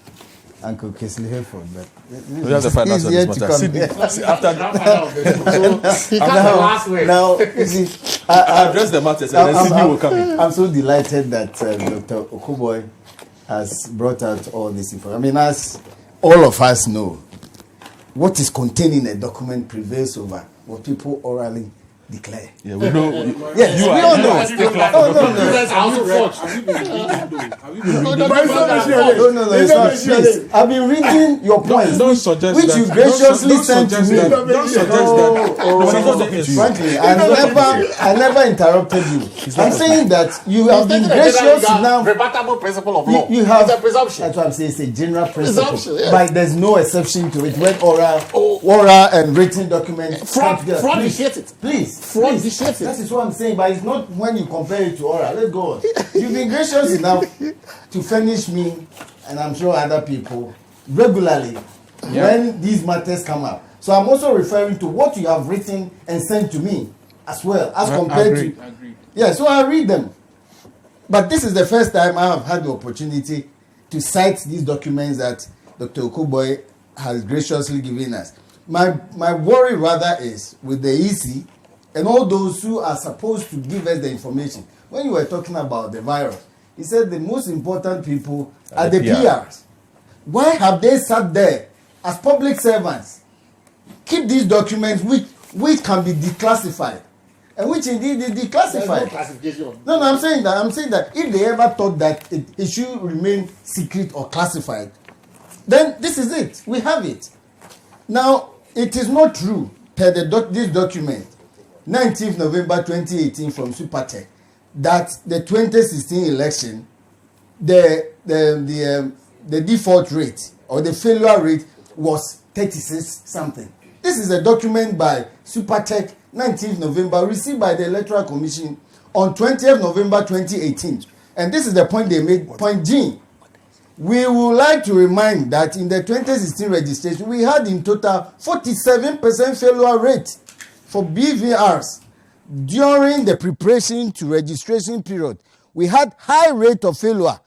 Uncle Kesley Hayford, but we have the final say on this matter. Now, you see, I address the matters and then Sydney will come in. I'm so delighted that Dr. Okubwe has brought out all this information. I mean, as all of us know, what is contained in a document prevails over what people orally declare. Yeah, we know. Yes, we all know. No, it's not. Please, I've been reading your points, which you graciously sent to me. Don't suggest that. Frankly, I never interrupted you. I'm saying that you have been gracious enough. Rebuttable principle of law. You have. It's a presumption. That's what I'm saying. It's a general principle, Yes. but there's no exception to it when oral and written documents. Fraud initiates it. Please. Fraud initiates it. That is what I'm saying, but it's not when you compare it to oral. Let's go on. You've been gracious enough to furnish me, and I'm sure other people, regularly when these matters come up. So I'm also referring to what you have written and sent to me as well, as compared to. Agreed. Yeah, so I read them. But this is the first time I have had the opportunity to cite these documents that Dr. Okubwe has graciously given us. My worry rather is with the EC and all those who are supposed to give us the information. When you were talking about the virus, he said the most important people are the PRs. Why have they sat there as public servants? Keep these documents which can be declassified, and which indeed is declassified. There's no classification. No, I'm saying that if they ever thought that it should remain secret or classified, then this is it. We have it. Now, it is not true per this document, 19th November 2018 from Supertech, that the 2016 election, the default rate or the failure rate was 36 something. This is a document by Supertech, 19th November, received by the Electoral Commission on 20th November 2018. And this is the point they made, point G. We would like to remind that in the 2016 registration, we had in total 47% failure rate for BVRs. During the preparation to registration period, we had high rate of failure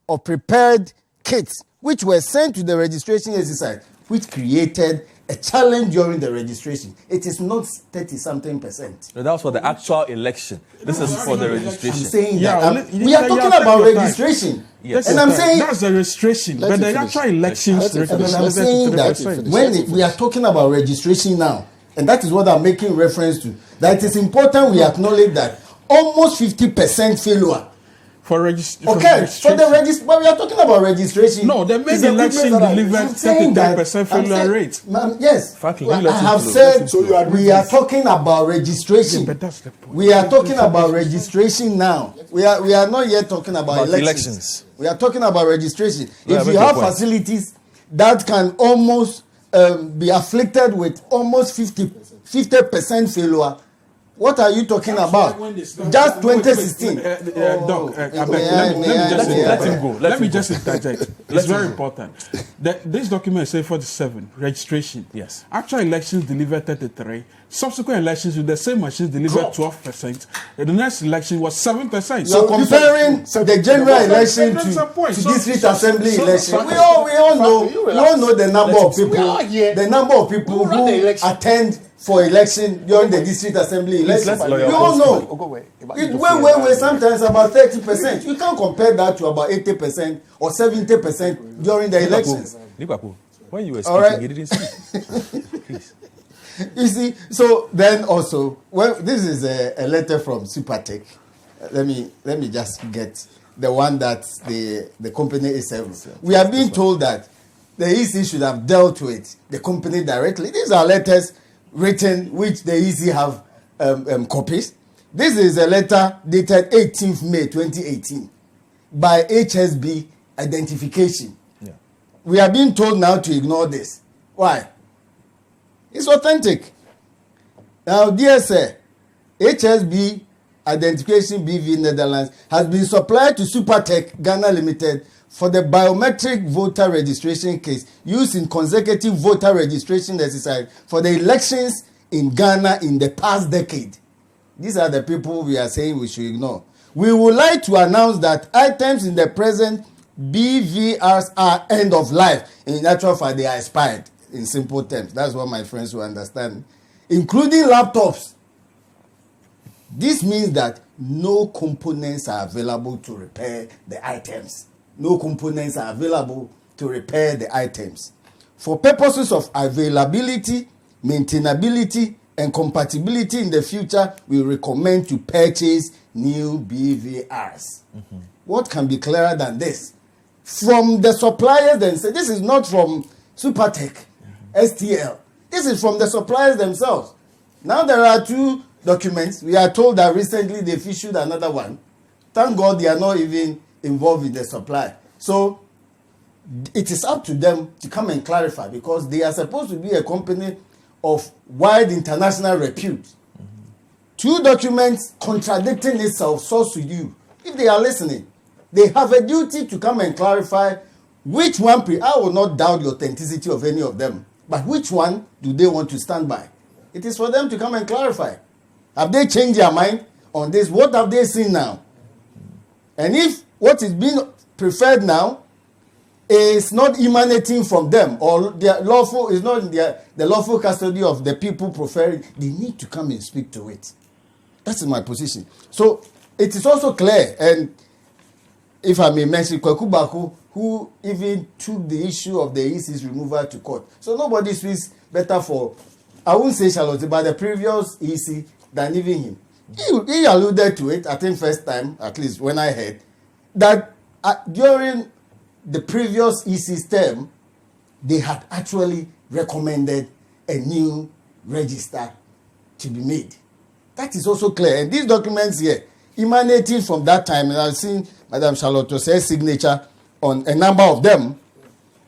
of prepared kits, which were sent to the registration exercise, which created a challenge during the registration. It is not 30-something%. No, that was for the actual election. This is for the registration. I'm saying Yeah, that. you We are take talking your about time. registration. Yes. And I'm saying, that's the registration, but the actual elections. and I'm saying that when we are talking about registration now, and that is what I'm making reference to, that it is important we acknowledge that almost 50% failure. For registration. Okay, for the registration, but we are talking about registration. No, the main It's equipment election that are- delivered I'm saying that- 33% I'm failure saying- rate. Yes, Frankly, I you let it have flow. said So you agree we are with- talking about registration. Yeah, but that's the point. We are talking about registration now. We are not yet talking about elections. elections. We are talking about registration. Yeah, If make you your have point. facilities that can almost be afflicted with almost 50% failure, what are you talking about? Just 2016. Doc, May let I- him go. Let me just interject. It's very important. This document says 47, registration. Yes. Actual elections delivered 33. Subsequent elections with the same machines delivered 12%. The next election was 7%. You are comparing the general election That's a point. to district assembly so- election. We all know. you We relax. all know the number of We people. are here. The number of people We run the who election. attend for election during the district assembly election. let's We lawyer all know. Go away. It's way, sometimes about 30%. You can't compare that to about 80% or 70% during the elections. Liverpool, when you were All speaking, right. you didn't speak. Please. You see, so then also, well, this is a letter from Supertech. Let me just get the one that the company is serving. We are being told that the EC should have dealt with the company directly. These are letters written which the EC have copies. This is a letter dated 18th May 2018 by HSB Identification. Yeah. We are being told now to ignore this. Why? It's authentic. Now, dear sir, HSB Identification BV Netherlands has been supplied to Supertech Ghana Limited for the biometric voter registration case used in consecutive voter registration exercise for the elections in Ghana in the past decade. These are the people we are saying we should ignore. We would like to announce that items in the present BVRs are end of life. In actual fact, they are expired. In simple terms, that's what my friends will understand, including laptops. This means that no components are available to repair the items. No components are available to repair the items. For purposes of availability, maintainability, and compatibility in the future, we recommend to purchase new BVRs. Mm-hmm. What can be clearer than this? From the suppliers themselves. This is not from Supertech, STL. This is from the suppliers themselves. Now there are two documents. We are told that recently they've issued another one. Thank God they are not even involved in the supply. So it is up to them to come and clarify, because they are supposed to be a company of wide international repute. Mm-hmm. Two documents contradicting itself, source to you. If they are listening, they have a duty to come and clarify which one. I will not doubt the authenticity of any of them, but which one do they want to stand by? It is for them to come and clarify. Have they changed their mind on this? What have they seen now? And if what is being preferred now is not emanating from them, or their lawful is not in the lawful custody of the people preferring, they need to come and speak to it. That's my position. So it is also clear, and if I may mention, Kwaku Baku, who even took the issue of the EC's removal to court. So nobody speaks better for I won't say Charlotte, but the previous EC than even him. He alluded to it, I think first time, at least when I heard, that during the previous EC's term, they had actually recommended a new register to be made. That is also clear. And these documents here, emanating from that time, and I've seen Madam Charlotte Osei's signature on a number of them,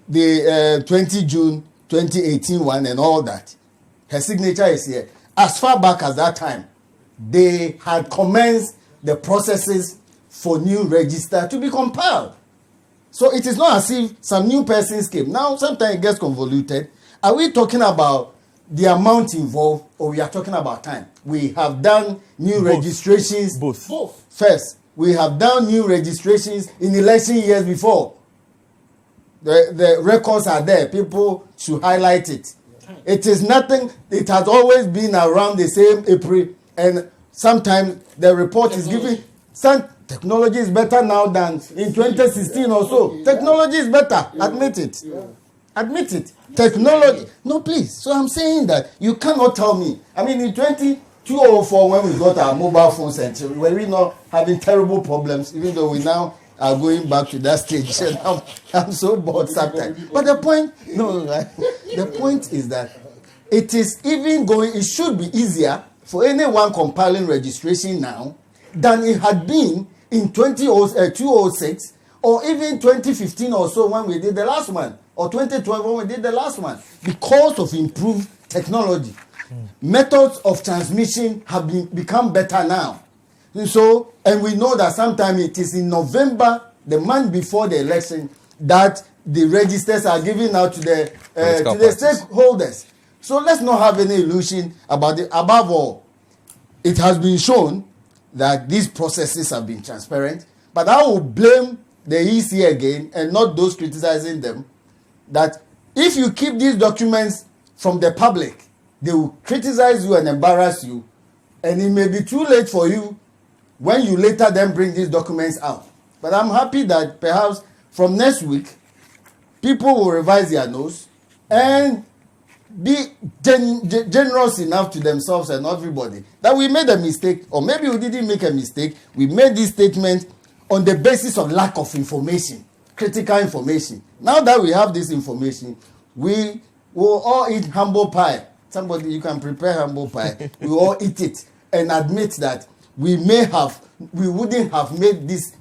the 20 June 2018 one and all that. Her signature is here. As far back as that time, they had commenced the processes for new register to be compiled. So it is not as if some new persons came. Now, sometimes it gets convoluted. Are we talking about the amount involved, or we are talking about time? We have done new registrations. Both. First, we have done new registrations in election years before. The records are there. People should highlight it. It is nothing. It has always been around the same April, and sometimes the report is given. Some technology is better now than in 2016 or so. Technology is better. Admit it. Admit it. Technology. No, please. So I'm saying that you cannot tell me. I mean, in 2004, when we got our mobile phones, and were we not having terrible problems, even though we now are going back to that stage. And I'm so bored sometimes. But the point, the point is that it is even going, it should be easier for anyone compiling registration now than it had been in 2006 or even 2015 or so when we did the last one, or 2012 when we did the last one, because of improved technology. Methods of transmission have become better now. And we know that sometimes it is in November, the month before the election, that the registers are given out to the stakeholders. So let's not have any illusion about it. Above all, it has been shown that these processes have been transparent. But I will blame the EC again, and not those criticizing them, that if you keep these documents from the public, they will criticize you and embarrass you, and it may be too late for you when you later then bring these documents out. But I'm happy that perhaps from next week, people will revise their notes and be generous enough to themselves and everybody that we made a mistake, or maybe we didn't make a mistake. We made this statement on the basis of lack of information, critical information. Now that we have this information, we will all eat humble pie. Somebody, you can prepare humble pie. We all eat it and admit that we wouldn't have made this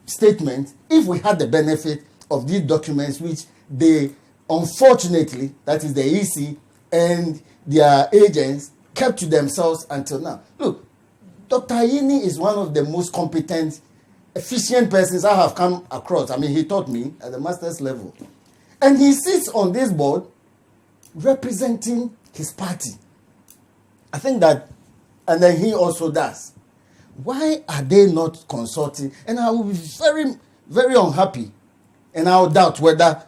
statement if we had the benefit of these documents, which they, unfortunately, that is the EC and their agents, kept to themselves until now. Look, Dr. Ayini is one of the most competent, efficient persons I have come across. I mean, he taught me at the master's level. And he sits on this board representing his party. I think that, and then he also does. Why are they not consulting? And I will be very, very unhappy. And I will doubt whether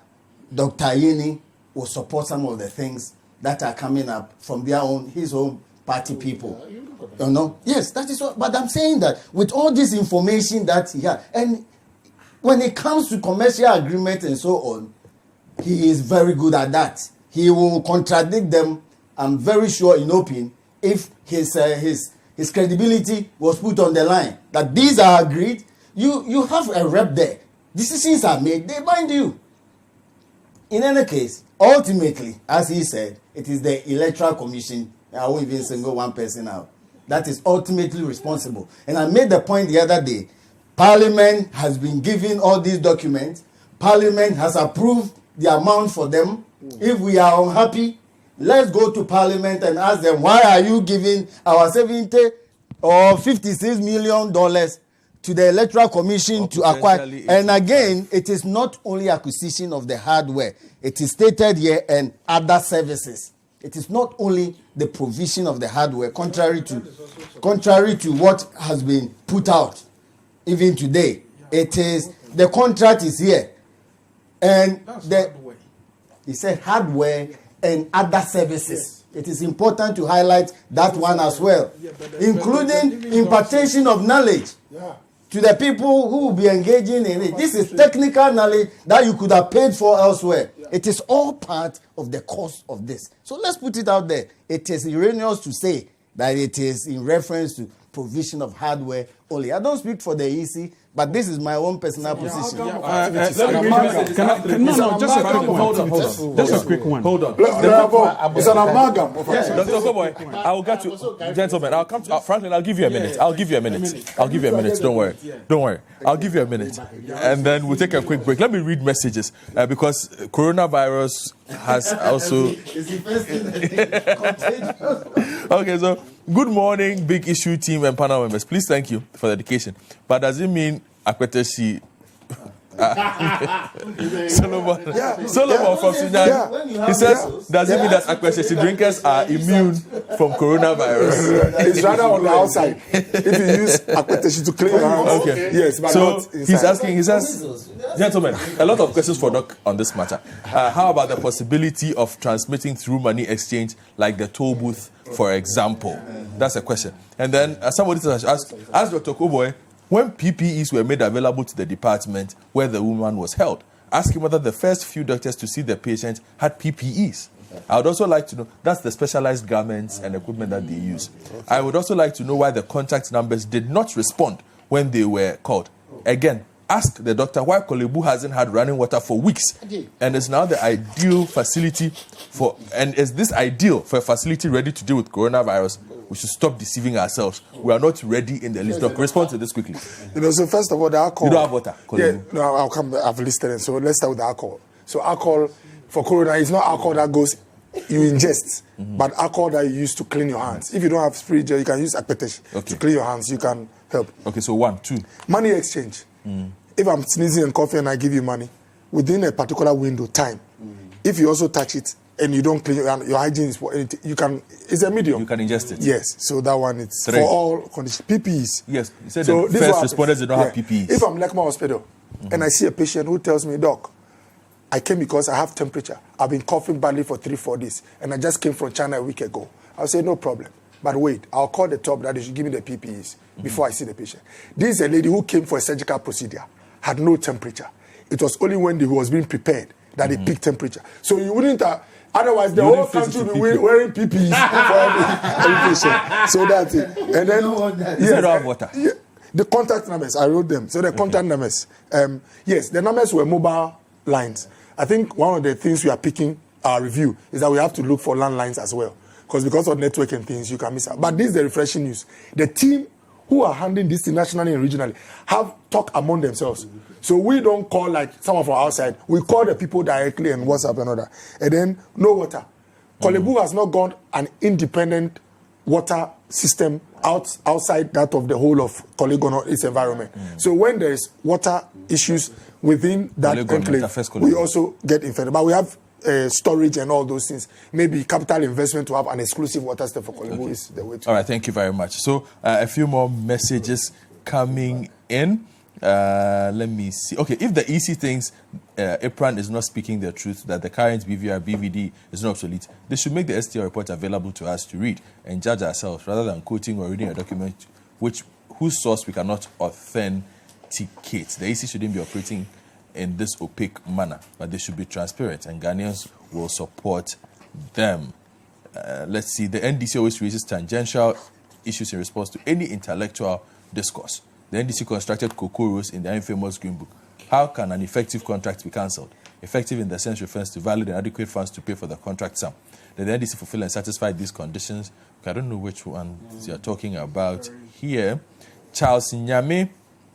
Dr. Ayini will support some of the things that are coming up from his own party people. You know? Yes, that is what. But I'm saying that with all this information that he has, and when it comes to commercial agreement and so on, he is very good at that. He will contradict them, I'm very sure, in open, if his credibility was put on the line. That these are agreed. You have a rep there. Decisions are made. They bind you. In any case, ultimately, as he said, it is the Electoral Commission. I won't even single one person out. That is ultimately responsible. And I made the point the other day. Parliament has been given all these documents. Parliament has approved the amount for them. If we are unhappy, let's go to Parliament and ask them, why are you giving our $70 or $56 million to the Electoral Commission to acquire? And again, it is not only acquisition of the hardware. It is stated here, and other services. It is not only the provision of the hardware, contrary to what has been put out even today. It is, the contract is here. And he said hardware and other services. Yes. It is important to highlight that one as well, including impartation of knowledge to to the people who will be engaging in it. This is technical knowledge that you could have paid for elsewhere. It is all part of the cost of this. So let's put it out there. It is erroneous to say that it is in reference to provision of hardware only. I don't speak for the EC, but this is my own personal position. Hold on. Just a quick one. Hold on. It's an amalgam. Yes, Dr. Okoboy, I will get to, gentlemen, I'll come to, Franklin, I'll give you a minute. I'll give you a minute. Don't worry. I'll give you a minute. And then we'll take a quick break. Let me read messages because coronavirus has also... Okay, so good morning, Big Issue team and panel members. Please thank you for the education. But does it mean Akweteshi... Solomon from Sudan. He says, does it mean that Akweteshi drinkers are immune from coronavirus? It's rather on the outside. If you use Akweteshi to clean your hands. Okay. Yes, but so not inside. he's asking, he says, gentlemen, a lot of questions for Doc on this matter. How about the possibility of transmitting through money exchange like the toll booth, for example? That's a question. And then somebody says, ask Dr. Okoboy, when PPEs were made available to the department where the woman was held, ask him whether the first few doctors to see the patient had PPEs. I would also like to know, that's the specialized garments and equipment that they use. I would also like to know why the contact numbers did not respond when they were called. Again, ask the doctor why Kolebu hasn't had running water for weeks and is now the ideal facility for, and is this ideal for a facility ready to deal with coronavirus? We should stop deceiving ourselves. We are not ready in the list. Doc, respond to this quickly. So first of all, the alcohol. You don't have water, Yeah, no, I'll come. I've listed it. So let's start with the alcohol. So alcohol for corona is not alcohol that goes you ingest, but alcohol that you use to clean your hands. If you don't have spirit gel, you can use Akweteshi to clean your hands. You can help. Okay, so 1, 2. Money exchange. If I'm sneezing and coughing and I give you money, within a particular window time, if you also touch it and you don't clean your hygiene is for anything, you can. It's a medium. You can ingest it. Yes. So that one it's 3. for all conditions. PPEs. Yes. You said So the first responders did not have PPEs. If I'm Lekma Hospital and I see a patient who tells me, Doc, I came because I have temperature. I've been coughing badly for 3-4 days and I just came from China a week ago. I'll say, no problem. But wait, I'll call the top that they should give me the PPEs before I see the patient. This is a lady who came for a surgical procedure, had no temperature. It was only when he was being prepared that he picked temperature. So you wouldn't otherwise the whole country will be wearing PPEs for every patient. So that's it. And then You don't have water. The contact numbers, I wrote them. So the contact numbers, yes, the numbers were mobile lines. I think one of the things we are picking our review is that we have to look for landlines as well. Because of network and things, you can miss out. But this is the refreshing news. The team who are handling this nationally and regionally have talked among themselves. So we don't call like some of our outside. We call the people directly and WhatsApp and all that. And then no water. Kolebu has not gone an independent water system outside that of the whole of Kolegon or its environment. So when there is water issues within that enclave, we also get infected. But we have storage and all those things. Maybe capital investment to have an exclusive water store for Kolebu is the way to. All right, thank you very much. So a few more messages coming in. Let me see. Okay, if the EC thinks IPRAN is not speaking the truth, that the current BVR, BVD is not obsolete, they should make the STL report available to us to read and judge ourselves rather than quoting or reading a document whose source we cannot authenticate. The EC shouldn't be operating in this opaque manner, but they should be transparent and Ghanaians will support them. Let's see. The NDC always raises tangential issues in response to any intellectual discourse. The NDC constructed Kokoros in the infamous Green Book. How can an effective contract be cancelled? Effective in the sense refers to valid and adequate funds to pay for the contract sum. Did the NDC fulfill and satisfy these conditions? I don't know which one you're talking about here. Charles Nyame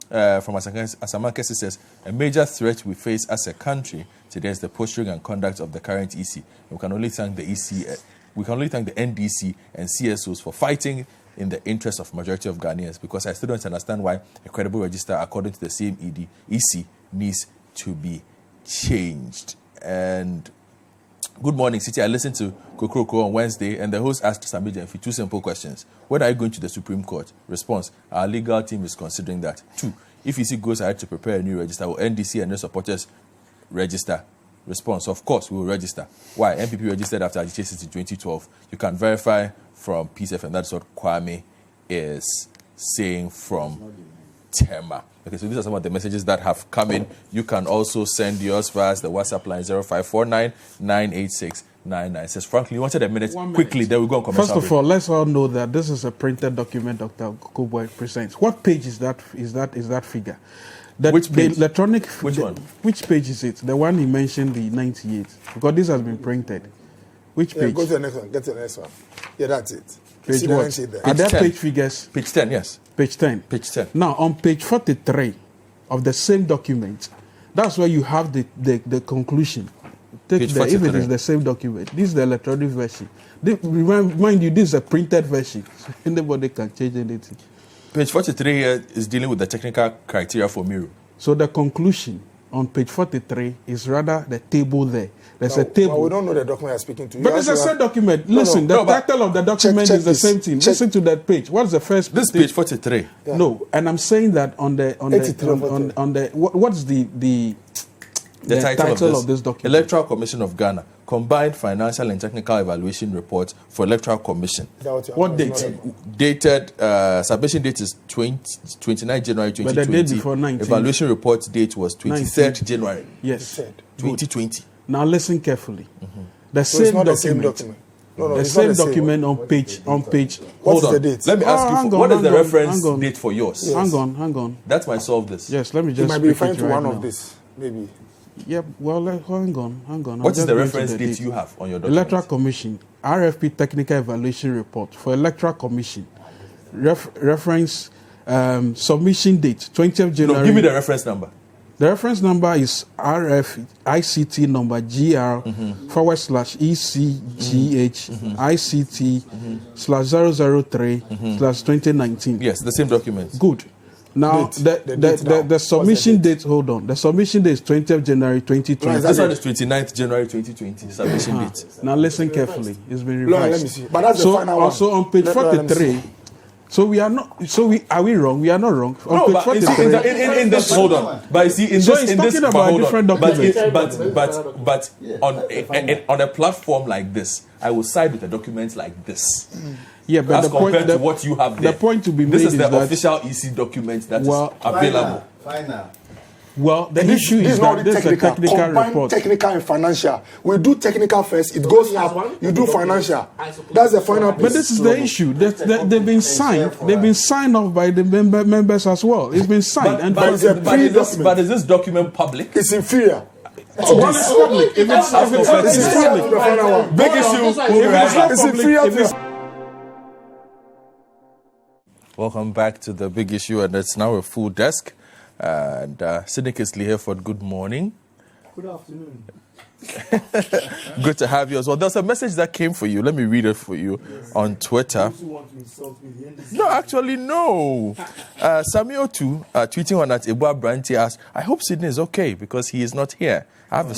from Asamakesi says, a major threat we face as a country today is the posturing and conduct of the current EC. We can only thank the NDC and CSOs for fighting in the interest of majority of Ghanaians, because I still don't understand why a credible register according to the same EC needs to be changed. And good morning, Citi. I listened to Kokoroko on Wednesday, and the host asked Samija Mfi 2 simple questions. When are you going to the Supreme Court? Response, our legal team is considering that. 2, if EC goes ahead to prepare a new register, will NDC and their supporters register? Response, of course, we will register. Why? MPP registered after agitation in 2012. You can verify from PCF, and that's what Kwame is saying from Tema. Okay, so these are some of the messages that have come in. You can also send yours via the WhatsApp line 0549 986 996. Frankly, you wanted a minute. Quickly, then we go on commercial. First of all, let's all know that this is a printed document Dr. Akoto presents. What page is that? Is that figure? Which page? The electronic. Which one? Which page is it? The one he mentioned, the 98. Because this has been printed. Which page? Go to the next one. Get to the next one. Yeah, that's it. Page See what? there. Are there 10. page figures? Page 10, yes. Page 10. Page 10. Now, on page 43 of the same document, that's where you have the conclusion. Take Page if it 43. is the same document. This is the electronic version. Mind you, this is a printed version. So anybody can change anything. Page 43 here is dealing with the technical criteria for Miro. So the conclusion on page 43 is rather the table there. There's a table. Well, we don't know the document I'm speaking to. But it's the same document. Listen, the title of the document check is the this. same thing. Listen to that page. What's the first? This page 43. Yeah. No, and I'm saying that on the 83 on the what's the title of this document? Electoral Commission of Ghana, Combined Financial and Technical Evaluation Report for Electoral Commission. What date? Dated, submission date is 29 January 2020. But the date before 19. Evaluation report date was 23rd 19. January Yes. 2020. Now listen carefully. The So it's same not the document. same document. No, The it's not same the same. document on page. What's Hold the on. date? Let me ask you, hang what on, is the hang on, reference hang on. date for yours? Yes. Hang on. That might solve this. Yes, let me You just might be speak referring it to right one now. of this, maybe. Yep. Well, hang on. What is Just the go into reference date you have on your document? Electoral Commission, RFP Technical Evaluation Report for Electoral Commission. Reference submission date 20th January. No, give me the reference number. The reference number is RF ICT number GR /ECGH ICT /003 /2019. Yes, the same document. Good. Now, Date. The date now. the submission date, hold on. The submission date is 20th January 2020. This one is 29th January 2020, submission date. Now, listen carefully. It's been Look, revised. let me see. But that's the So, final one. also on page Let me 43. see. So we are not. Are we wrong? We are not wrong. On No, page but you see, 43. in this, hold on. But you see, in So this, he's in this, talking but about hold different on. documents. But on a platform like this, I will side with a document like this. Yeah, but As compared to what you have there. The point to be made this is is the that official EC document that is Well, available. Final. well, the This issue is is not that the this is a technical Combined report. technical and financial. We do technical first. It goes up. You do financial. That's the final piece. But this is the issue. They've been signed. They've been signed off by the members as well. It's been signed. But it's a pre-document. is this document public? It's inferior. Well, it's public. If it's It's inferior to the final one. Big issue. If it's not It's public, inferior if to it's Welcome back to the big issue, and it's now a full desk. And Cynic is Lee Hereford, good morning. Good afternoon. Good to have you as well. There's a message that came for you. Let me read it for you on Twitter. Those who want to insult me, the NDC. No, actually, no. Samuel too, tweeting on that, Ebua Branty asked, I hope Sydney is okay because he is not here. I have You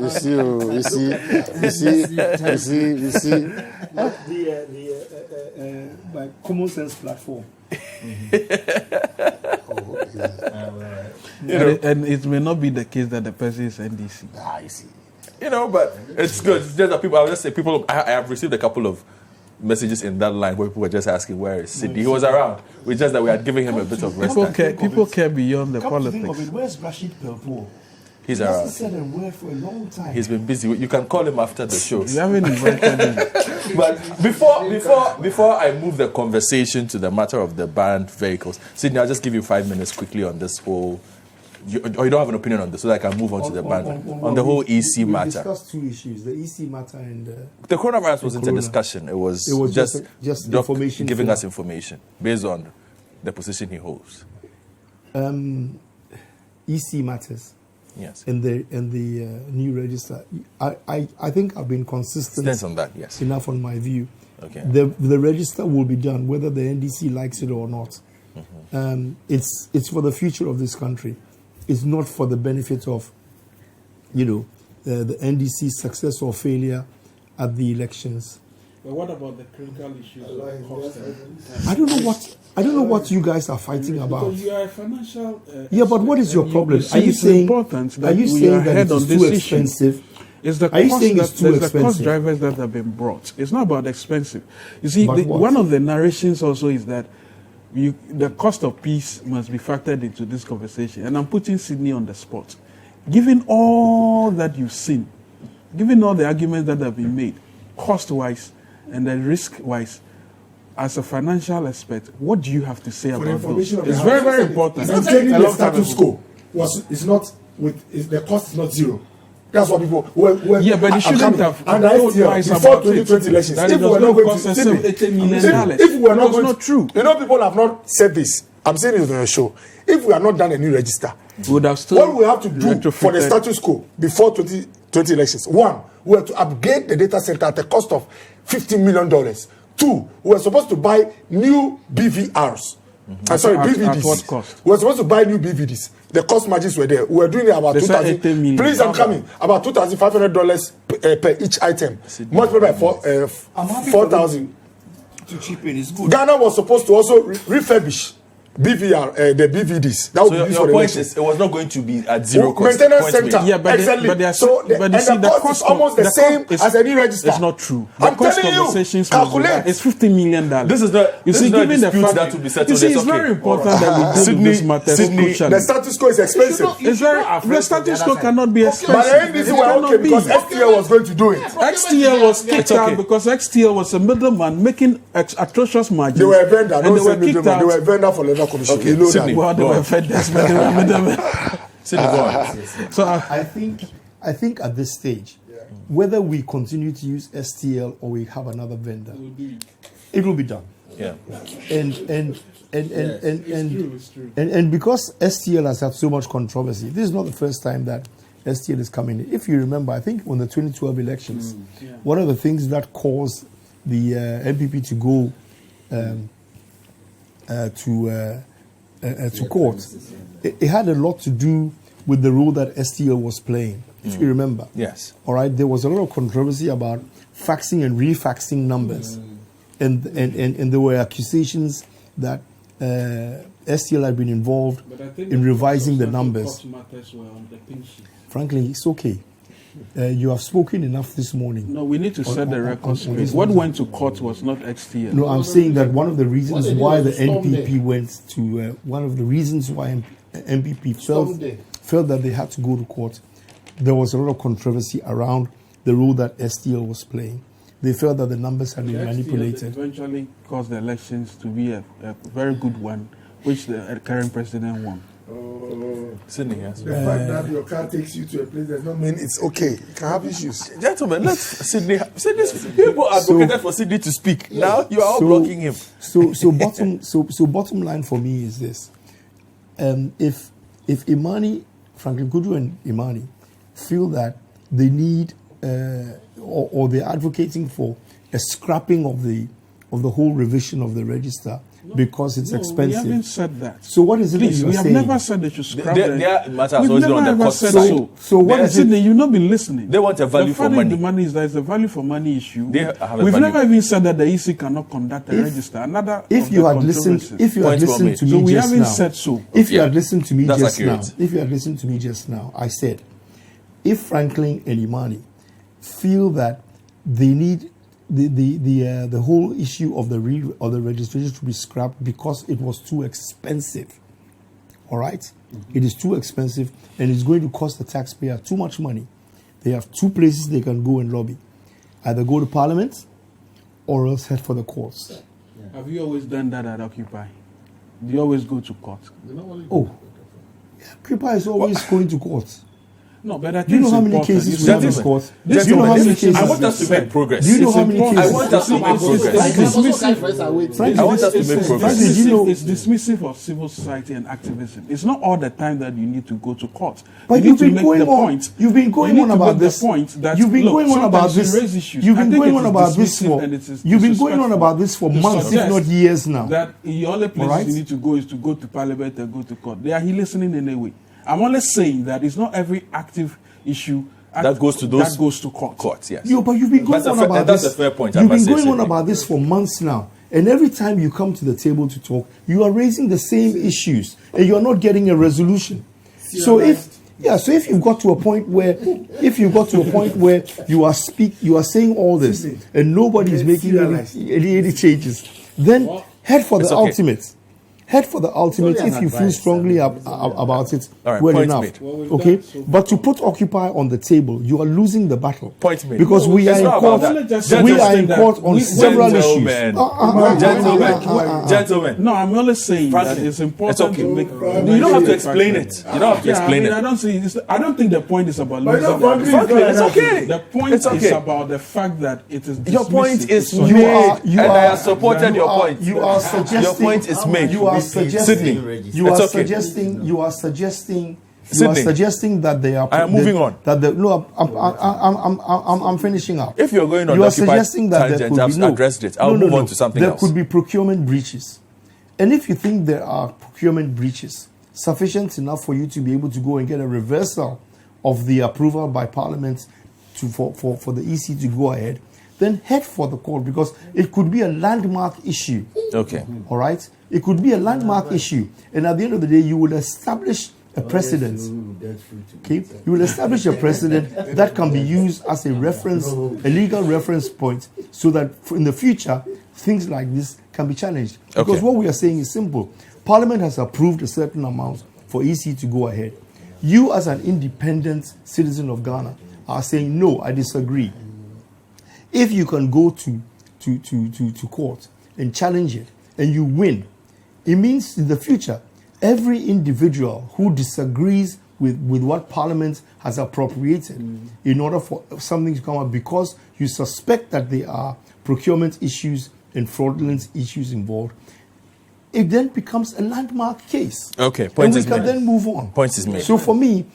see. My common sense platform. and it may not be the case that the person is NDC. I see. But it's good. It's just that people, I would just say, I have received a couple of messages in that line where people were just asking, where is Sydney? He was around. It's just that we had given him a bit of respect. People care beyond the Come to think of politics. it, where's Rashid Pelpo? He's He hasn't around. said a word for a long time. He's been busy. You can call him after the show. You haven't invited him. But before I move the conversation to the matter of the banned vehicles, Sydney, I'll just give you 5 minutes quickly on this whole. Or you don't have an opinion on this, so that I can move on to the ban on the whole EC we matter. discussed two issues: the EC matter and The coronavirus wasn't a corona. discussion; it was just Doc information giving flow. us information based on the position he holds. EC matters Yes, and the new register. I think I've been consistent stands on that. Yes. enough on my view. Okay. The register will be done whether the NDC likes it or not. It's for the future of this country. It's not for the benefit of, the NDC's success or failure at the elections. But what about the critical issues of cost? I don't know what you guys are fighting about. Because you are a financial. Yeah, but what is your problem? Are you saying that that ahead on it's this too issue? expensive? It's the Are you cost saying that it's too there's the cost expensive? drivers that have been brought. It's not about expensive. You see, But what? one of the narrations also is that the cost of peace must be factored into this conversation. And I'm putting Sydney on the spot. Given all that you've seen, given all the arguments that have been made, cost-wise and the risk-wise, as a financial expert, what do you have to say about those? It's very, very important. Maintaining the status quo the cost is not zero. That's what people. Yeah, but you shouldn't have. And before 2020 elections, if we were not going to Sydney, if we were not going, not true. You know, people have not said this. I'm saying this on a show. If we have not done a new register, we would have still what we have to do for the status quo before 2020 elections? One, we have to upgrade the data center at a cost of $15 million. Two, we were supposed to buy new BVRs. BVDs. At what cost? We were supposed to buy new BVDs. The cost margins were there. We were doing it about $2,000. Please, I'm coming. About $2,500 per each item. Multiplied by 4,000. To cheapen is good. Ghana was supposed to also refurbish BVR, the BVDs. That would so be your for point the is it was not going to be at zero cost. Maintenance center. Yeah, but exactly. The cost is almost the same as a new register. It's not true. I'm telling you, calculate. It's $50 million. This is not. You see, given the fact that to be settled. You see, it's very important that we deal with this matter. The status quo is expensive. It's very. The status quo cannot be expensive. But the NDC were okay because XTL was going to do it. XTL was kicked out because XTL was a middleman making atrocious margins. They were a vendor. Don't say middleman. They were a vendor for Leather Commission. Okay, you know Sydney, well, they were vendors, but they were middlemen. Sydney, go on. So I think at this stage, whether we continue to use STL or we have another vendor, it will be done. Yeah. And because STL has had so much controversy, this is not the first time that STL is coming in. If you remember, I think on the 2012 elections, one of the things that caused the MPP to go to court, it had a lot to do with the role that STL was playing, if you remember. Yes. All right, there was a lot of controversy about faxing and refaxing numbers. And there were accusations that STL had been involved in revising the numbers. Frankly, it's okay. You have spoken enough this morning. No, we need to set the record straight. What went to court was not XTL. No, I'm saying that one of the reasons why the NPP went to, one of the reasons why MPP felt that they had to go to court, there was a lot of controversy around the role that STL was playing. They felt that the numbers had been manipulated. Eventually caused the elections to be a very good one, which the current president won. Sydney, yes. The fact that your car takes you to a place does not mean it's okay. You can have issues. Gentlemen, let's Sydney. People advocated for Sydney to speak. Now you are all blocking him. So bottom line for me is this: if Imani, Franklin Kudu and Imani feel that they need or they're advocating for a scrapping of the whole revision of the register because it's expensive. We haven't said that. So what is it that you are saying? We have never said they should scrap it. Their matter has We've always been never on the ever cost said side. so. So what is it? You've not been listening. They want a value for money. The money is there's a value for money issue. They have a We've value. never even said that the EC cannot conduct a register. If you had listened to me just now, so we haven't said so. If you had listened to me That's just accurate. now, if you had listened to me just now, I said, if Franklin and Imani feel that they need the whole issue of the registration to be scrapped because it was too expensive. All right, It is too expensive and it's going to cost the taxpayer too much money. They have two places they can go and lobby: either go to Parliament or else head for the courts. Have you always done that at Occupy? Do you always go to court? Occupy is always going to court. No, but I think Do you know how many cases we have in court? Do you know how many cases? I want us to make progress. Do you know how many cases? I want us to make progress. I want us to make progress. It's dismissive of civil society and activism. It's not all the time that you need to go to court. But you've been going on. You've been going on about this. You've been going on about this. You've been going on about this for. You've been going on about this for months, if not years now. That the only place you need to go is to go to Parliament and go to court. They are listening anyway. I'm only saying that it's not every active issue that goes to those that goes to court. Yes. But you've been going on about this. That's a fair point. You've been going on about this for months now, and every time you come to the table to talk, you are raising the same issues, and you are not getting a resolution. So if you've got to a point where you are saying all this, and nobody is making any changes, then head for the ultimate. head for the ultimate Sorry, if an you feel advice, strongly about it. All right, well point enough, made. okay. But to put Occupy on the table, you are losing the battle. Point made. Because we are It's in not court. about that. We are in court on several issues. Gentlemen. No, I'm only saying that Frankly, it's important it's okay. to make. You don't have to explain it. You don't have to explain it. I don't think the point is about losing. Frankly, it's okay. The point It's okay. is about the fact that it is. Your point is dismissive. made, you and are- I have supported your point. You are suggesting. Your point is made. You are Sydney. suggesting. You It's are okay. suggesting. You are suggesting. You are Sydney. suggesting that they are. I am moving on. That the, no, I'm finishing up. If you're going on you the are occupied suggesting that there tangent, could I've be no. addressed it. I'll move on to something there else. There could be procurement breaches, and if you think there are procurement breaches sufficient enough for you to be able to go and get a reversal of the approval by Parliament for the EC to go ahead, then head for the court, because it could be a landmark issue. Okay. All right? It could be a landmark issue. And at the end of the day, you will establish a precedent. Okay? You will establish a precedent that can be used as a reference, a legal reference point, so that in the future, things like this can be challenged. Because Okay. what we are saying is simple. Parliament has approved a certain amount for EC to go ahead. You, as an independent citizen of Ghana, are saying, no, I disagree. If you can go to court and challenge it, and you win, it means in the future, every individual who disagrees with what Parliament has appropriated in order for something to come up, because you suspect that there are procurement issues and fraudulent issues involved, it then becomes a landmark case. Okay, point and we is can made. then move on. Point is made. So for me,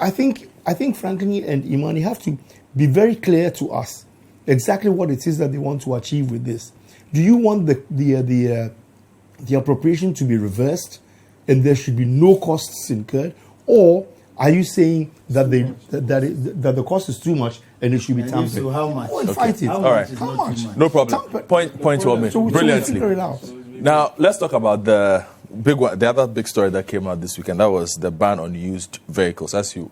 I think Franklin and Imani have to be very clear to us exactly what it is that they want to achieve with this. Do you want the appropriation to be reversed and there should be no costs incurred, or are you saying that the cost is too much and it should be And tampered? if so, how much? Go and Okay. fight it. All right. is How not much? too much? No problem. Tampered. Point well made. So we Brilliantly. figure it out. Now, let's talk about the big one, the other big story that came out this weekend. That was the ban on used vehicles. As you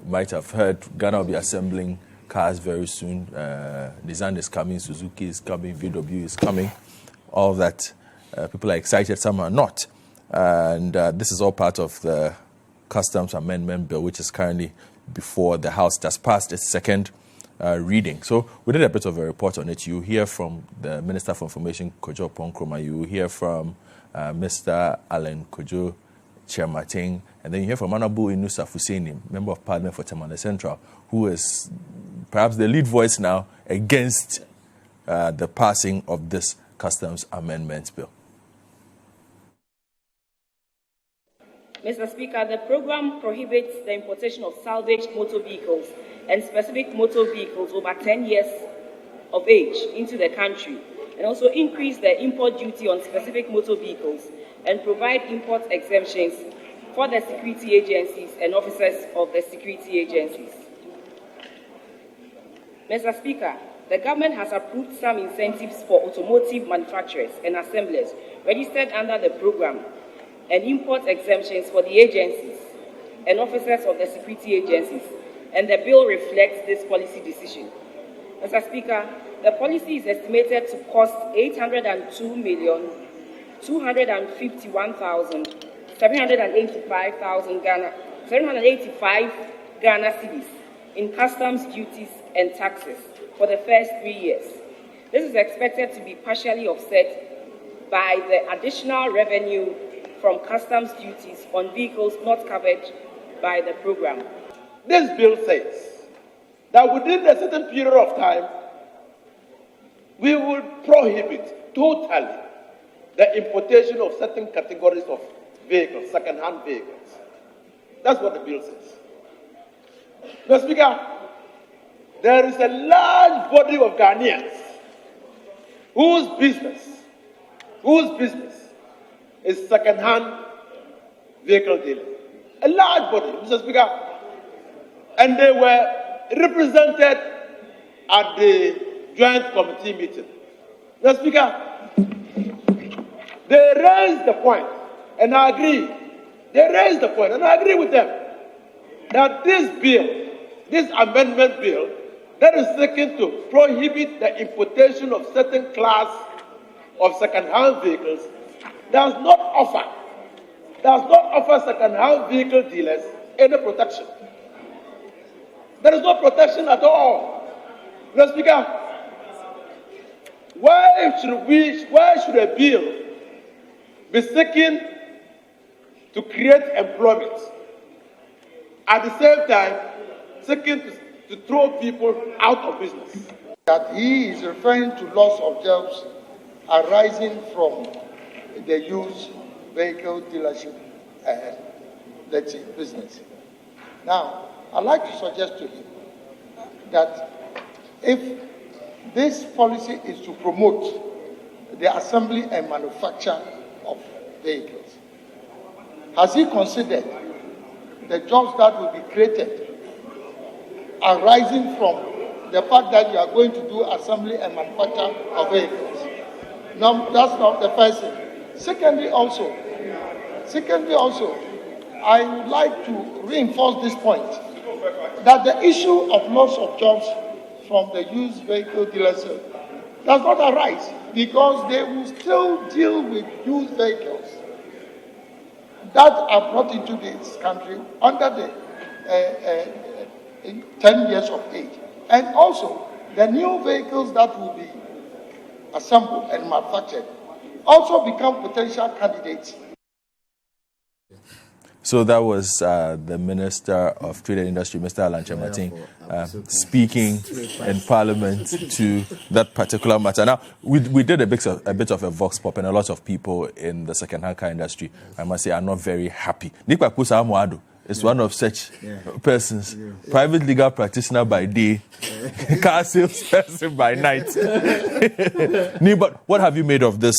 might have heard, Ghana will be assembling cars very soon. Nissan is coming, Suzuki is coming, VW is coming. All of that. People are excited, some are not. And this is all part of the Customs Amendment Bill, which is currently before the House, just passed its second reading. So we did a bit of a report on it. You hear from the Minister for Information, Kojo Ponkroma. You hear from Mr. Alan Kojo Chiamating. And then you hear from Honorable Inusa Fuseni, Member of Parliament for Tamale Central, who is perhaps the lead voice now against the passing of this Customs Amendment Bill. Mr. Speaker, the program prohibits the importation of salvaged motor vehicles and specific motor vehicles over 10 years of age into the country, and also increase the import duty on specific motor vehicles and provide import exemptions for the security agencies and officers of the security agencies. Mr. Speaker, the government has approved some incentives for automotive manufacturers and assemblers registered under the program and import exemptions for the agencies and officers of the security agencies, and the bill reflects this policy decision. Mr. Speaker, the policy is estimated to cost 802,251,785 Ghana cedis in customs duties and taxes for the first 3 years. This is expected to be partially offset by the additional revenue from customs duties on vehicles not covered by the program. This bill says that within a certain period of time, we will prohibit totally the importation of certain categories of vehicles, second-hand vehicles. That's what the bill says. Mr. Speaker, there is a large body of Ghanaians whose business is second-hand vehicle dealing. A large body, Mr. Speaker. And they were represented at the joint committee meeting. Mr. Speaker, they raised the point, and I agree. They raised the point, and I agree with them, that this bill, this amendment bill, that is seeking to prohibit the importation of certain class of second-hand vehicles does not offer second-hand vehicle dealers any protection. There is no protection at all. Mr. Speaker, why should a bill be seeking to create employment, at the same time seeking to throw people out of business? That he is referring to loss of jobs arising from the used vehicle dealership, let's say, business. Now, I'd like to suggest to him that if this policy is to promote the assembly and manufacture of vehicles, has he considered the jobs that will be created arising from the fact that you are going to do assembly and manufacture of vehicles? No, that's not the first thing. Secondly, also, I would like to reinforce this point, that the issue of loss of jobs from the used vehicle dealership does not arise, because they will still deal with used vehicles that are brought into this country under the 10 years of age. And also, the new vehicles that will be assembled and manufactured also become potential candidates. So that was the Minister of Trade and Industry, Mr. Alan Kyerematen, speaking in Parliament to that particular matter. Now, we did a bit of a vox pop, and a lot of people in the second-hand car industry, I must say, are not very happy. Nikwa Kusa Amuado is one of such persons. Private legal practitioner by day, car salesperson by night. But what have you made of this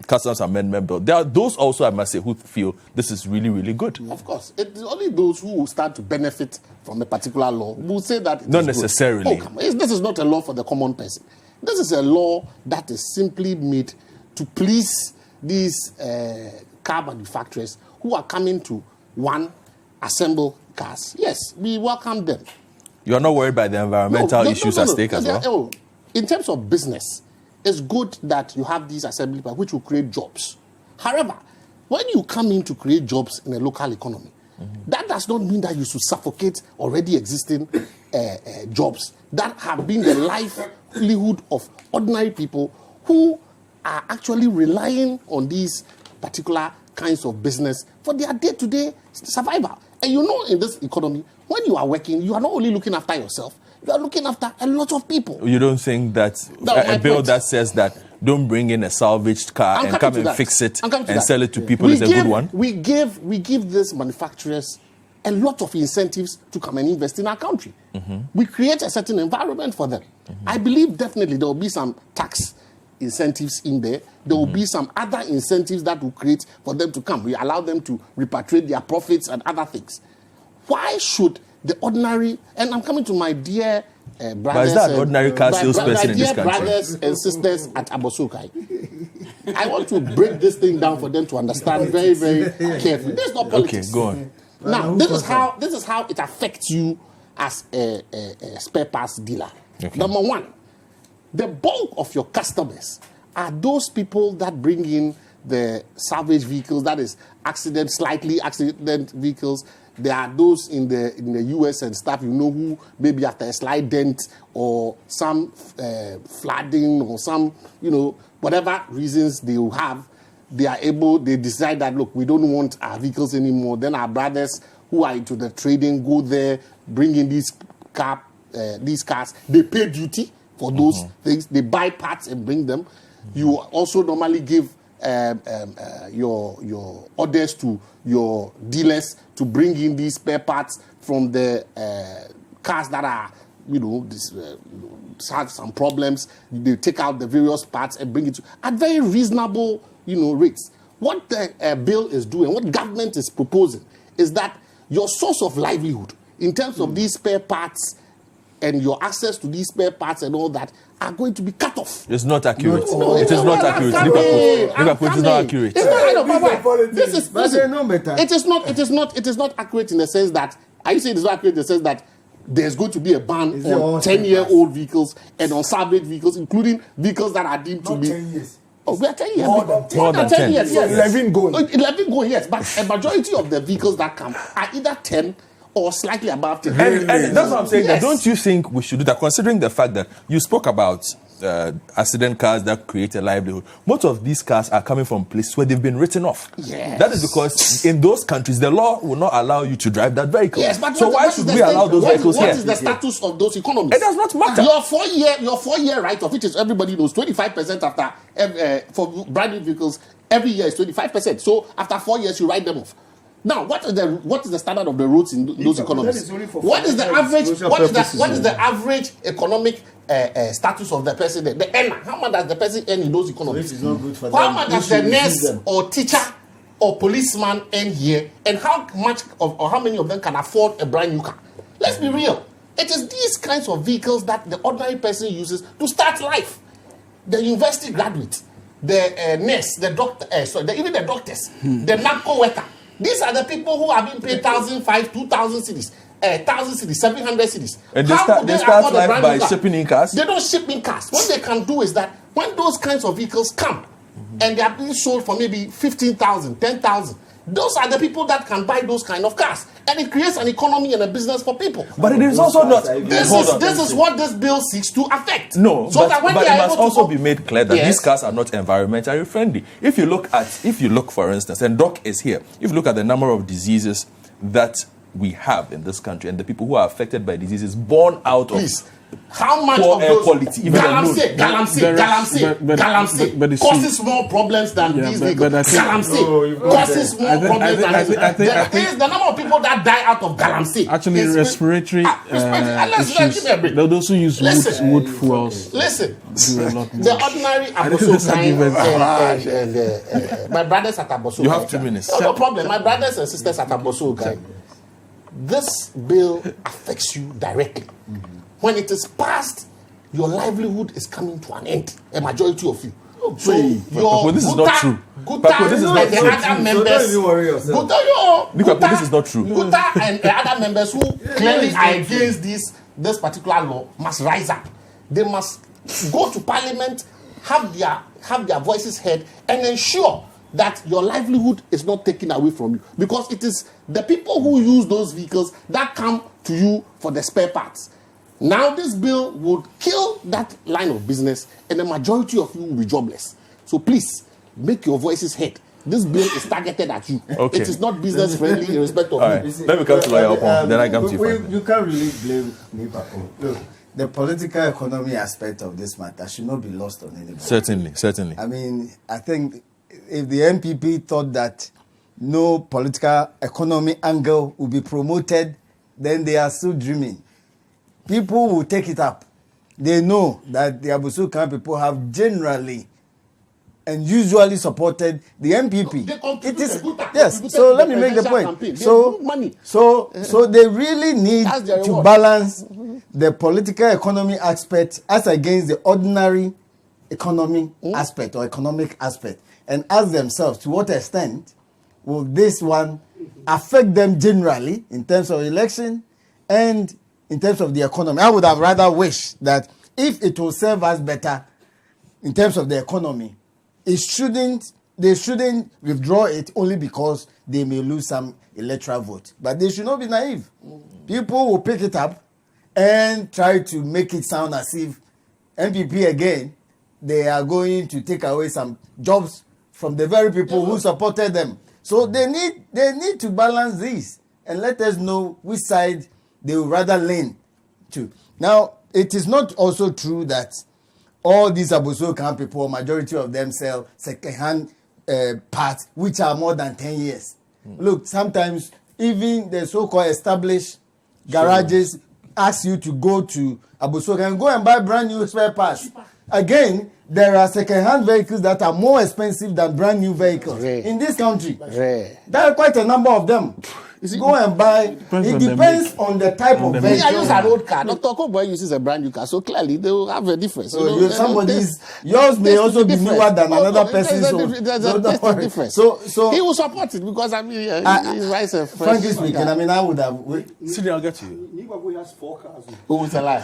Customs Amendment Bill? There are those also, I must say, who feel this is really, really good. Of course. It's only those who will start to benefit from a particular law will say that not necessarily. Good. Oh, come on. This is not a law for the common person. This is a law that is simply made to please these car manufacturers who are coming to assemble cars. Yes, we welcome them. You're not worried by the environmental issues at stake as well? In terms of business, it's good that you have these assembly plants which will create jobs. However, when you come in to create jobs in a local economy, that does not mean that you should suffocate already existing jobs that have been the livelihood of ordinary people who are actually relying on these particular kinds of business for their day-to-day survival. And you know, in this economy, when you are working, you are not only looking after yourself, you are looking after a lot of people. You don't think that a bill that says that don't bring in a salvaged car and come and fix it and sell it to people is a good one? We give these manufacturers a lot of incentives to come and invest in our country. We create a certain environment for them. I believe definitely there will be some tax incentives in there. There will be some other incentives that will create for them to come. We allow them to repatriate their profits and other things. Why should the ordinary, and I'm coming to my dear brothers, but is that an ordinary car salesperson in this country? Brothers and sisters at Abosukai, I want to break this thing down for them to understand very, very carefully. This is not politics. Okay, go on. Now, this is how it affects you as a spare parts dealer. Okay. Number one, the bulk of your customers are those people that bring in the salvage vehicles, that is slightly accident vehicles. There are those in the US and stuff, you know, who maybe after a slight dent or some flooding or some, you know, whatever reasons they will have, they decide that, look, we don't want our vehicles anymore. Then our brothers who are into the trading go there, bring in these cars. They pay duty for those things. They buy parts and bring them. You also normally give your orders to your dealers to bring in these spare parts from the cars that are, you know, have some problems. They take out the various parts and bring it at very reasonable, you know, rates. What the bill is doing, what government is proposing, is that your source of livelihood in terms of these spare parts and your access to these spare parts and all that are going to be cut off. It's not accurate. No, it is not accurate. Liverpool is not accurate. It's not, it is not accurate in the sense that, are you saying it's not accurate in the sense that there's going to be a ban on 10-year-old vehicles and on salvage vehicles, including vehicles that are deemed to be... 10 years. Oh, we are 10 years. More than 10 years. Yes. 11 going. 11 going, yes. But a majority of the vehicles that come are either 10 or slightly above 10. And that's what I'm saying. Yes. That don't you think we should do that, considering the fact that you spoke about accident cars that create a livelihood? Most of these cars are coming from places where they've been written off. Yes. That is because in those countries, the law will not allow you to drive that vehicle. Yes, but so why should we allow those vehicles here? What is the status of those economies? It does not matter. Your 4-year right of, which is everybody knows, 25% after for brand new vehicles every year is 25%. So after 4 years, you write them off. Now, what is the standard of the roads in those economies? What is the average economic status of the person there? The earner. How much does the person earn in those economies? It's not good for How them. much does the nurse or teacher or policeman earn here? And how much or how many of them can afford a brand new car? Let's be real. It is these kinds of vehicles that the ordinary person uses to start life. The university graduate, the nurse, the doctor, even the doctors, the narco worker. These are the people who are being paid 1,500, 2,000 cedis, 1,000 cedis, 700 cedis. And they start life by shipping in cars? They don't ship in cars. What they can do is that when those kinds of vehicles come and they are being sold for maybe 15,000, 10,000, those are the people that can buy those kind of cars. And it creates an economy and a business for people. But it is also not. This is what this bill seeks to affect. No, so but it must also be made clear that these cars are not environmentally friendly. If you look, for instance, and Doc is here, if you look at the number of diseases that we have in this country and the people who are affected by diseases born out of how much poor of air those quality, even galamsey causes more problems than these vehicles. Galamsey causes more problems than these. The number of people that die out of galamsey actually respiratory issues. Those who use wood fuels. Listen, do a lot more. the ordinary Aboso kind, my brothers at Aboso. You have 2 minutes. No problem. My brothers and sisters at Aboso kind. This bill affects you directly. When it is passed, your livelihood is coming to an end. A majority of you. So this is not true. This is not true. Other members. This is not true. Guta and the other members who clearly are against this particular law must rise up. They must go to Parliament, have their voices heard, and ensure that your livelihood is not taken away from you. Because it is the people who use those vehicles that come to you for the spare parts. Now this bill would kill that line of business and the majority of you will be jobless. So please, make your voices heard. This bill is targeted at you. Okay. It is not business friendly in respect of right. Let me come to Lawyer Opon, then I come to you. You can't really blame NIPACO. Look, the political economy aspect of this matter should not be lost on anybody. Certainly. I mean, I think if the NPP thought that no political economy angle will be promoted, then they are still dreaming. People will take it up. They know that the Aboso Camp people have generally and usually supported the NPP. It is yes. So let me make the point. So they really need to balance the political economy aspect as against the ordinary economy aspect or economic aspect, and ask themselves to what extent will this one affect them generally in terms of election and in terms of the economy. I would have rather wished that if it will serve us better in terms of the economy, they shouldn't withdraw it only because they may lose some electoral vote. But they should not be naive. People will pick it up and try to make it sound as if NPP again, they are going to take away some jobs from the very people who supported them. So they need to balance this and let us know which side they would rather lean to. Now, it is not also true that all these Aboso Camp people, majority of them sell second-hand parts which are more than 10 years. Look, sometimes even the so-called established garages ask you to go to Aboso Camp and go and buy brand new spare parts. Again, there are second-hand vehicles that are more expensive than brand new vehicles in this country. There are quite a number of them. You see, go and buy. It depends on the type of me, I use an vehicle. old car. Dr. Akoto Boafo uses a brand new car, so clearly they will have a difference. So yours may also be newer than another person's. There's a difference. So he will support it because he's right. Frankly speaking, I would have. Citi, I'll get to you. Nibago has 4 cars. Who will lie?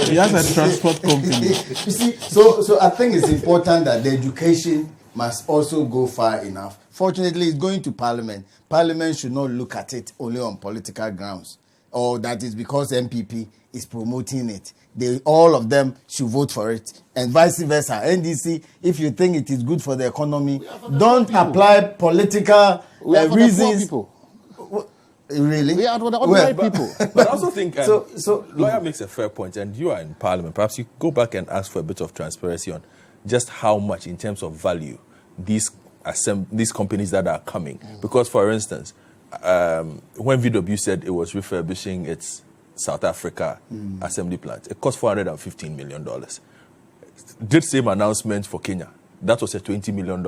He has a transport company. You see, so I think it's important that the education must also go far enough. Fortunately, it's going to Parliament. Parliament should not look at it only on political grounds, or that is because MPP is promoting it. All of them should vote for it, and vice versa. NDC, if you think it is good for the economy, don't apply political reasons. Really? We are the ordinary people. But I also think lawyer makes a fair point, and you are in Parliament. Perhaps you go back and ask for a bit of transparency on just how much, in terms of value, these companies that are coming. Because, for instance, when VW said it was refurbishing its South Africa assembly plant, it cost $415 million. Did same announcement for Kenya. That was a $20 million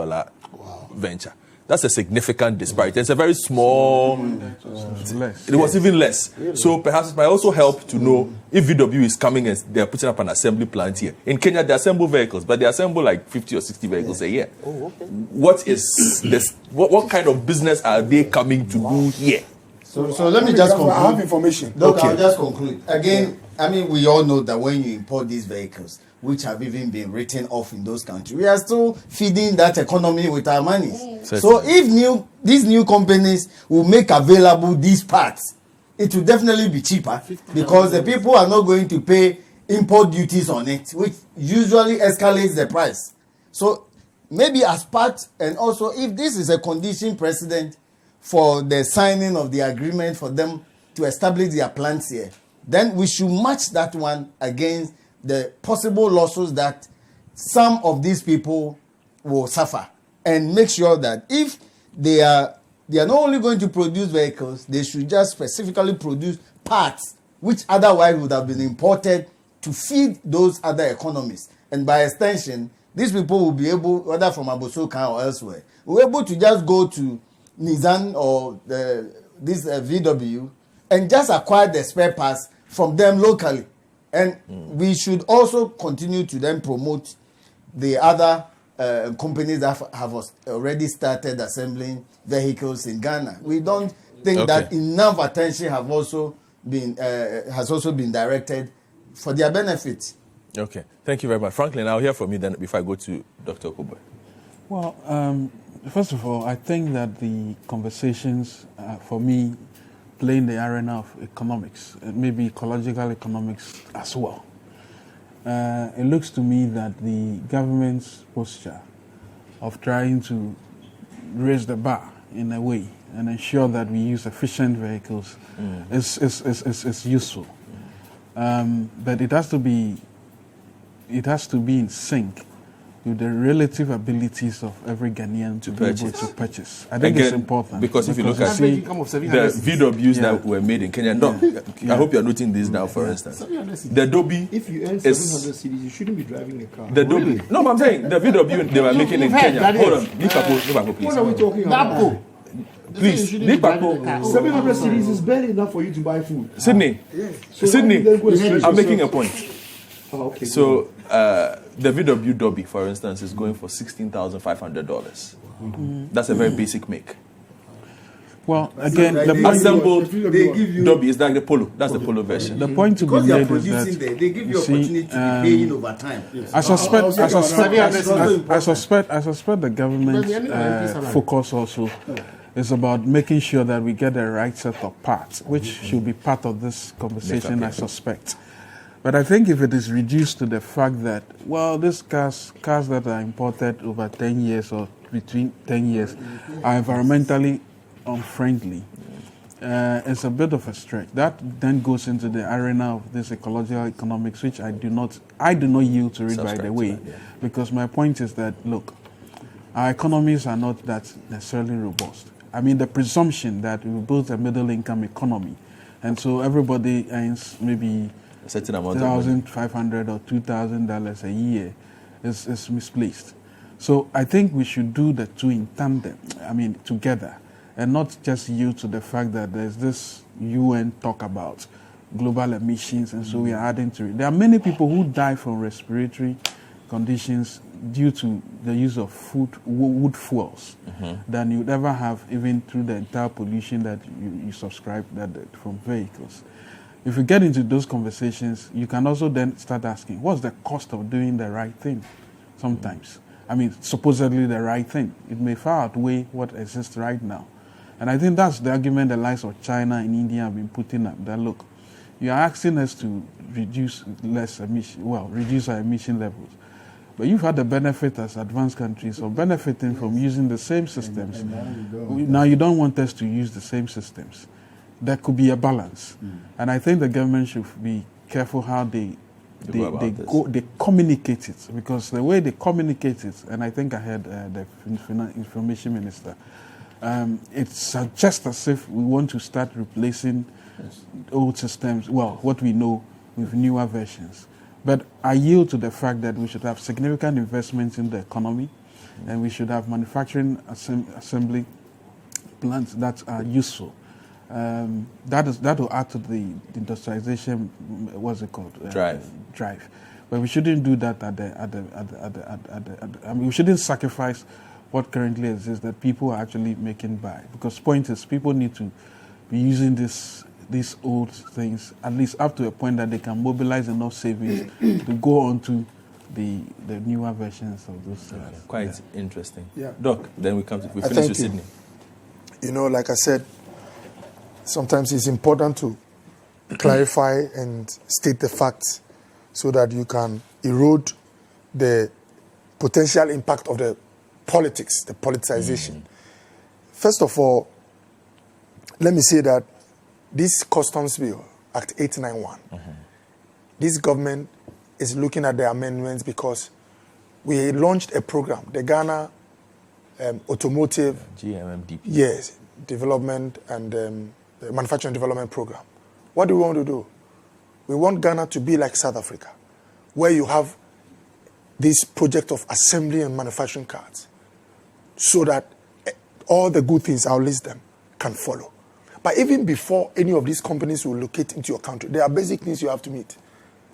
venture. That's a significant disparity. It's a very small. It was even less. Really? So perhaps it might also help to know if VW is coming and they're putting up an assembly plant here. In Kenya, they assemble vehicles, but they assemble like 50 or 60 vehicles a year. Oh, okay. What is this? What kind of business are they coming to do here? So let me just conclude. I have information. Look, I'll just conclude. Again, I mean, we all know that when you import these vehicles, which have even been written off in those countries, we are still feeding that economy with our money. So if these new companies will make available these parts, it will definitely be cheaper because the people are not going to pay import duties on it, which usually escalates the price. So maybe as part, and also if this is a condition precedent for the signing of the agreement for them to establish their plants here, then we should match that one against the possible losses that some of these people will suffer, and make sure that if they are not only going to produce vehicles, they should just specifically produce parts which otherwise would have been imported to feed those other economies. And by extension, these people will be able, whether from Abosoka or elsewhere, will be able to just go to Nissan or this VW and just acquire the spare parts from them locally. And we should also continue to then promote the other companies that have already started assembling vehicles in Ghana. We don't think that enough attention has also been directed for their benefit. Okay, thank you very much. Franklin, I'll hear from you then before I go to Dr. Akoto Boafo. Well, first of all, I think that the conversations, for me, play in the arena of economics, maybe ecological economics as well. It looks to me that the government's posture of trying to raise the bar in a way and ensure that we use efficient vehicles is useful. But it has to be in sync with the relative abilities of every Ghanaian to be able to purchase. I think it's important. Because if you look at the VWs that were made in Kenya, I hope you're noting this now, for instance. The Dobby, if you earn 700 cedis, you shouldn't be driving a car. The Dobby. No, but I'm saying the VW they were making in Kenya. Hold on, Nipapo, please. What are we talking about? Please, Nipapo. 700 cedis is barely enough for you to buy food. Sydney, I'm making a point. Oh, okay. So the VW Dobby, for instance, is going for $16,500. That's a very basic make. Well, again, the assembled Dobby is like the Polo. That's the Polo version. The point to be made is that they give you opportunity to be paying over time. I suspect the government's focus also is about making sure that we get the right set of parts, which should be part of this conversation, I suspect. But I think if it is reduced to the fact that, well, these cars that are imported over 10 years or between 10 years are environmentally unfriendly, it's a bit of a stretch. That then goes into the arena of this ecological economics, which I do not yield to it, by the way, because my point is that, look, our economies are not that necessarily robust. I mean, the presumption that we built a middle-income economy, and so everybody earns maybe $1,500 or $2,000 a year is misplaced. So I think we should do the two in tandem, together. and not just yield to the fact that there's this UN talk about global emissions, and so we are adding to it. There are many people who die from respiratory conditions due to the use of wood fuels than you'd ever have even through the entire pollution that you subscribe from vehicles. If you get into those conversations, you can also then start asking, what's the cost of doing the right thing sometimes? I mean, supposedly the right thing. It may far outweigh what exists right now. And I think that's the argument the likes of China and India have been putting up, that look, you are asking us to reduce our emission levels. But you've had the benefit as advanced countries of benefiting from using the same systems. Now you don't want us to use the same systems. There could be a balance. And I think the government should be careful how they communicate it, because the way they communicate it, and I think I heard the information minister, it suggests as if we want to start replacing old systems, what we know, with newer versions. But I yield to the fact that we should have significant investments in the economy, and we should have manufacturing assembly plants that are useful. That will add to the industrialization. What's it called? Drive. But we shouldn't do that we shouldn't sacrifice what currently exists that people are actually making by. Because the point is, people need to be using these old things at least up to a point that they can mobilize enough savings to go on to the newer versions of those things. Quite interesting. Yeah. Doc, then we finish with Sydney. You know, like I said, sometimes it's important to clarify and state the facts so that you can erode the potential impact of the politics, the politicization. First of all, let me say that this Customs Bill, Act 891, this government is looking at the amendments because we launched a program, the Ghana Automotive GMMDP. Yes, Development and Manufacturing Development Program. What do we want to do? We want Ghana to be like South Africa, where you have this project of assembly and manufacturing cars, so that all the good things, I'll list them, can follow. But even before any of these companies will locate into your country, there are basic things you have to meet.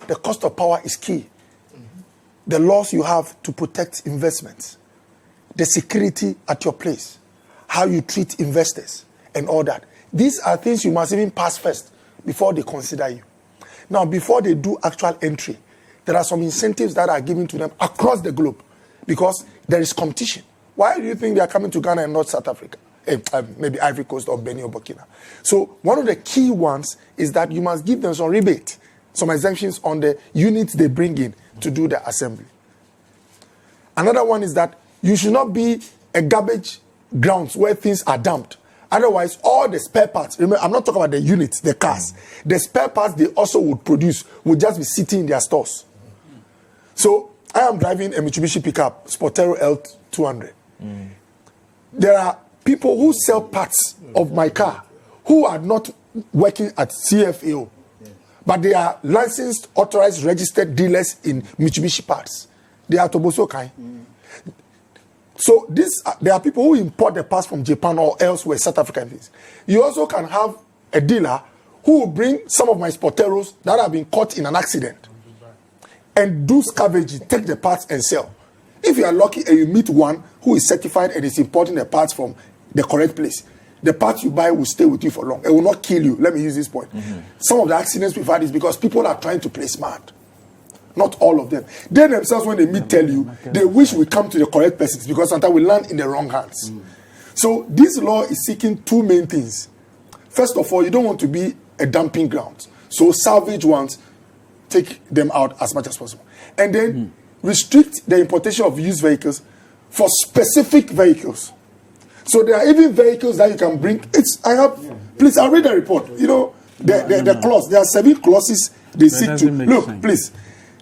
The cost of power is key. The laws you have to protect investments, the security at your place, how you treat investors, and all that. These are things you must even pass first before they consider you. Now, before they do actual entry, there are some incentives that are given to them across the globe because there is competition. Why do you think they are coming to Ghana and not South Africa? Maybe Ivory Coast or Benin or Burkina. So one of the key ones is that you must give them some rebate, some exemptions on the units they bring in to do the assembly. Another one is that you should not be a garbage grounds where things are dumped. Otherwise, all the spare parts, remember, I'm not talking about the units, the cars, the spare parts they also would produce would just be sitting in their stores. So I am driving a Mitsubishi pickup, Sportero L200. There are people who sell parts of my car who are not working at CFAO, but they are licensed, authorized, registered dealers in Mitsubishi parts. They are Toboso Kai. So there are people who import the parts from Japan or elsewhere, South African things. You also can have a dealer who will bring some of my Sporteros that have been caught in an accident and do scavenging, take the parts and sell. If you are lucky and you meet one who is certified and is importing the parts from the correct place, the parts you buy will stay with you for long. It will not kill you. Let me use this point. Some of the accidents we've had is because people are trying to play smart. Not all of them. They themselves, when they meet, tell you, they wish we come to the correct persons because sometimes we land in the wrong hands. So this law is seeking two main things. First of all, you don't want to be a dumping ground. So salvage ones, take them out as much as possible. And then restrict the importation of used vehicles for specific vehicles. So there are even vehicles that you can bring. Please, I'll read the report. You know, the clause. There are 7 clauses they seek to. Look, please.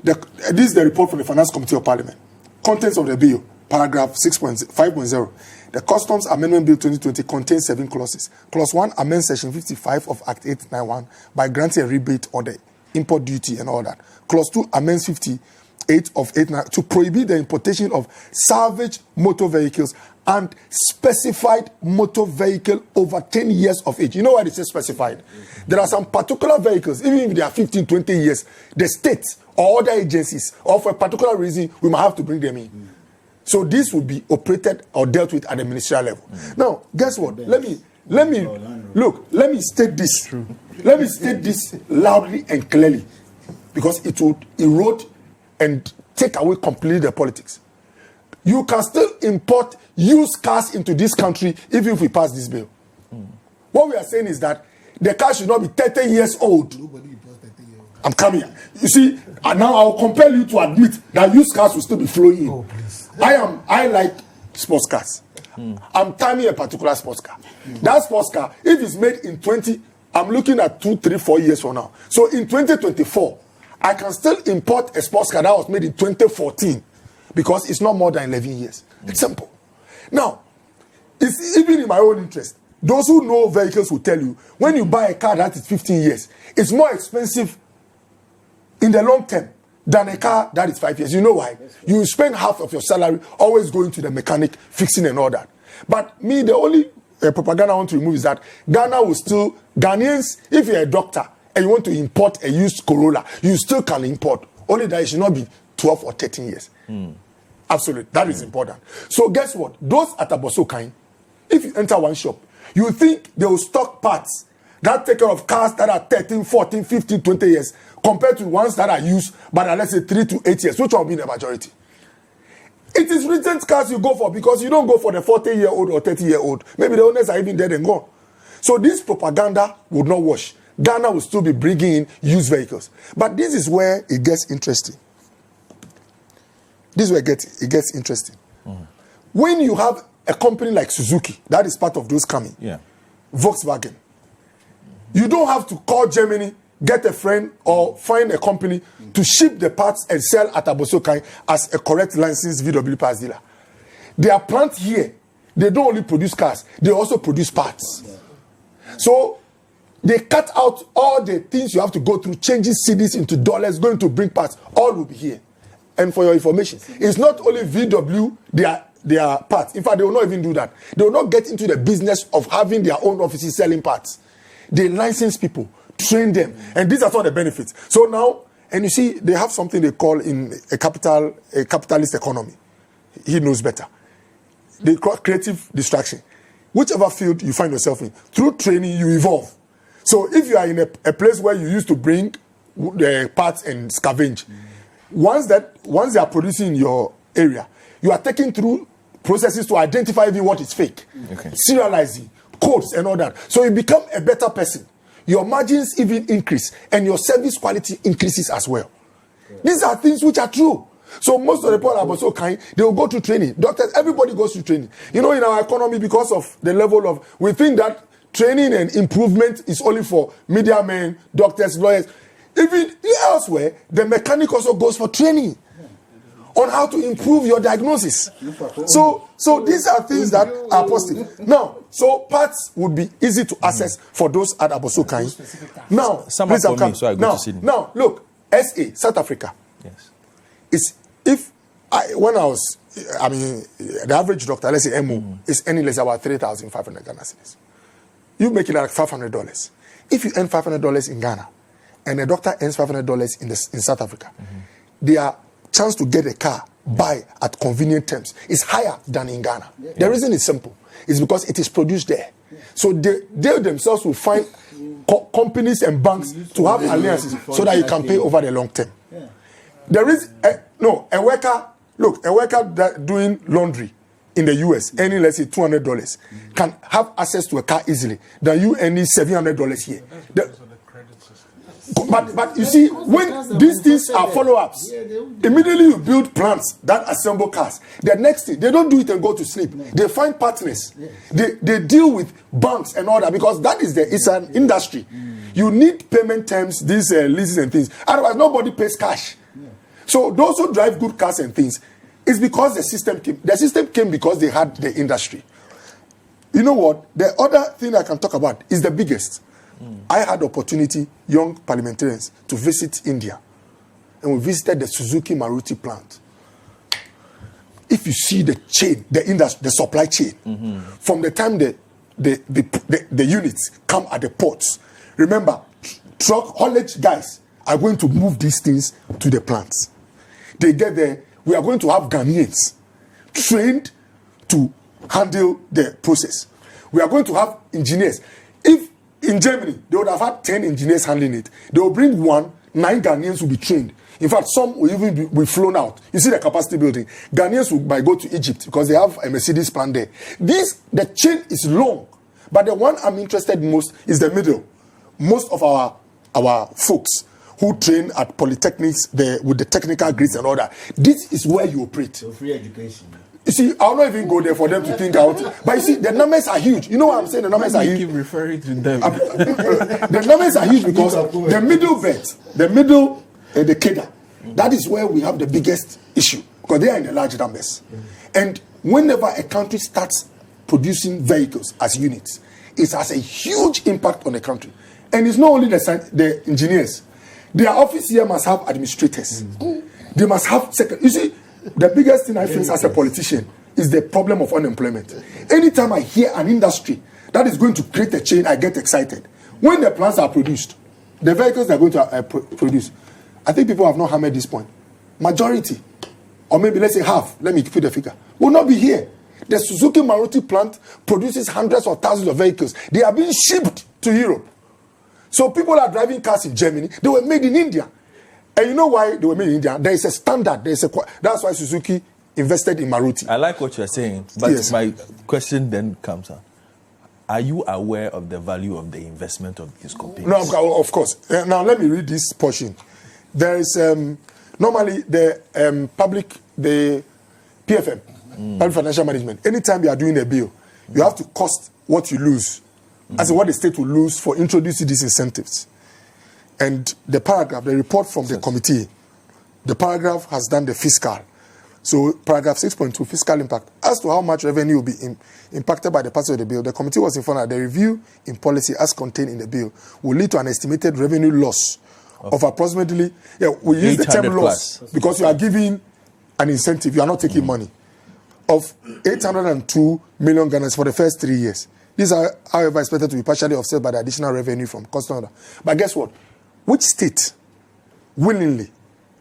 This is the report from the Finance Committee of Parliament. Contents of the bill, paragraph 5.0. The Customs Amendment Bill 2020 contains 7 clauses. Clause 1 amends Section 55 of Act 891 by granting a rebate on the import duty and all that. Clause 2 amends 50 to prohibit the importation of salvage motor vehicles and specified motor vehicle over 10 years of age. You know why they say specified? There are some particular vehicles, even if they are 15, 20 years, the state or other agencies, or for a particular reason, we might have to bring them in. So this will be operated or dealt with at the ministerial level. Now, guess what? Let me state this. Let me state this loudly and clearly, because it would erode and take away completely the politics. You can still import used cars into this country even if we pass this bill. What we are saying is that the car should not be 30 years old. I'm coming. You see, and now I'll compel you to admit that used cars will still be flowing in. I like sports cars. I'm timing a particular sports car. That sports car, if it's made in 20, I'm looking at 2, 3, 4 years from now. So in 2024, I can still import a sports car that was made in 2014 because it's not more than 11 years. It's simple. Now, it's even in my own interest. Those who know vehicles will tell you, when you buy a car that is 15 years, it's more expensive in the long term than a car that is 5 years. You know why? You spend half of your salary always going to the mechanic, fixing and all that. But me, the only propaganda I want to remove is that Ghana will still, Ghanaians, if you're a doctor and you want to import a used Corolla, you still can import. Only that it should not be 12 or 13 years. Absolutely. That is important. So guess what? Those at Abosokan, if you enter one shop, you think they will stock parts that take care of cars that are 13, 14, 15, 20 years compared to ones that are used but are, let's say, 3 to 8 years. Which one will be the majority? It is recent cars you go for because you don't go for the 40-year-old or 30-year-old. Maybe the owners are even dead and gone. So this propaganda would not wash. Ghana will still be bringing in used vehicles. But this is where it gets interesting. This is where it gets interesting. When you have a company like Suzuki, that is part of those coming, Volkswagen, you don't have to call Germany, get a friend, or find a company to ship the parts and sell at Abosokan as a correct licensed VW parts dealer. Their plant here, they don't only produce cars, they also produce parts. So they cut out all the things you have to go through, changing cedis into dollars, going to bring parts, all will be here. And for your information, it's not only VW, their parts. In fact, they will not even do that. They will not get into the business of having their own offices selling parts. They license people, train them, and these are all the benefits. So now, and you see, they have something they call in a capitalist economy. He knows better. They call creative distraction. Whichever field you find yourself in, through training, you evolve. So if you are in a place where you used to bring the parts and scavenge, once they are producing in your area, you are taking through processes to identify even what is fake, serializing, codes and all that. So you become a better person. Your margins even increase and your service quality increases as well. These are things which are true. So most of the people are also kind, they will go to training. Doctors, everybody goes to training. You know, in our economy, because of the level of, we think that training and improvement is only for media men, doctors, lawyers. Even elsewhere, the mechanic also goes for training on how to improve your diagnosis. So these are things that are positive. Now, so parts would be easy to access for those at Abosokan. Now, please come. So I go to Sydney. Now, look, SA, South Africa. Yes. Is the average doctor, let's say MO, is earning less about 3,500 Ghana cedis. You make it like $500. If you earn $500 in Ghana, and a doctor earns $500 in South Africa, their chance to get a car, buy at convenient terms, is higher than in Ghana. The reason is simple. It's because it is produced there. So they themselves will find companies and banks to have alliances so that you can pay over the long term. There is a worker doing laundry in the US, earning, let's say, $200, can have access to a car easily than you earning $700 here. But you see, when these things are follow-ups, immediately you build plants that assemble cars. The next thing, they don't do it and go to sleep. They find partners. They deal with banks and all that, because it's an industry. You need payment terms, these leases and things. Otherwise, nobody pays cash. So those who drive good cars and things, it's because the system came. The system came because they had the industry. You know what? The other thing I can talk about is the biggest. I had opportunity, young parliamentarians, to visit India. and we visited the Suzuki Maruti plant. If you see the chain, the industry, the supply chain, from the time the units come at the ports, remember, truck haulage guys are going to move these things to the plants. They get there, we are going to have Ghanaians trained to handle the process. We are going to have engineers. If in Germany, they would have had 10 engineers handling it, they will bring 9 Ghanaians will be trained. In fact, some will even be flown out. You see the capacity building. Ghanaians might go to Egypt because they have a Mercedes plant there. The chain is long, but the one I'm interested in most is the middle. Most of our folks who train at polytechnics with the technical grades and all that, this is where you operate. So free education. You see, I'll not even go there for them to think out. But you see, the numbers are huge. You know what I'm saying? The numbers are huge. You keep referring to them. The numbers are huge because the middle belt, the middle, the cadre, that is where we have the biggest issue because they are in the large numbers. And whenever a country starts producing vehicles as units, it has a huge impact on the country. And it's not only the engineers. Their office here must have administrators. They must have second. You see, the biggest thing I face as a politician is the problem of unemployment. Anytime I hear an industry that is going to create a chain, I get excited. When the plants are produced, the vehicles they are going to produce, I think people have not hammered this point. Majority, or maybe let's say half, let me put the figure, will not be here. The Suzuki Maruti plant produces hundreds of thousands of vehicles. They are being shipped to Europe. So people are driving cars in Germany. They were made in India. And you know why they were made in India? There is a standard. That's why Suzuki invested in Maruti. I like what you're saying, but yes. My question then comes up. Are you aware of the value of the investment of these companies? No, of course. Now, let me read this portion. There is, normally, the PFM, Public Financial Management, anytime you are doing a bill, you have to cost what you lose, as in what the state will lose for introducing these incentives. And the report from the committee, the paragraph has done the fiscal. So paragraph 6.2, fiscal impact. As to how much revenue will be impacted by the passage of the bill, the committee was informed that the review in policy as contained in the bill will lead to an estimated revenue loss of approximately, we use the term loss because you are giving an incentive, you are not taking money, of 802 million Ghana for the first 3 years. These are, however, expected to be partially offset by the additional revenue from customer. But guess what? Which state willingly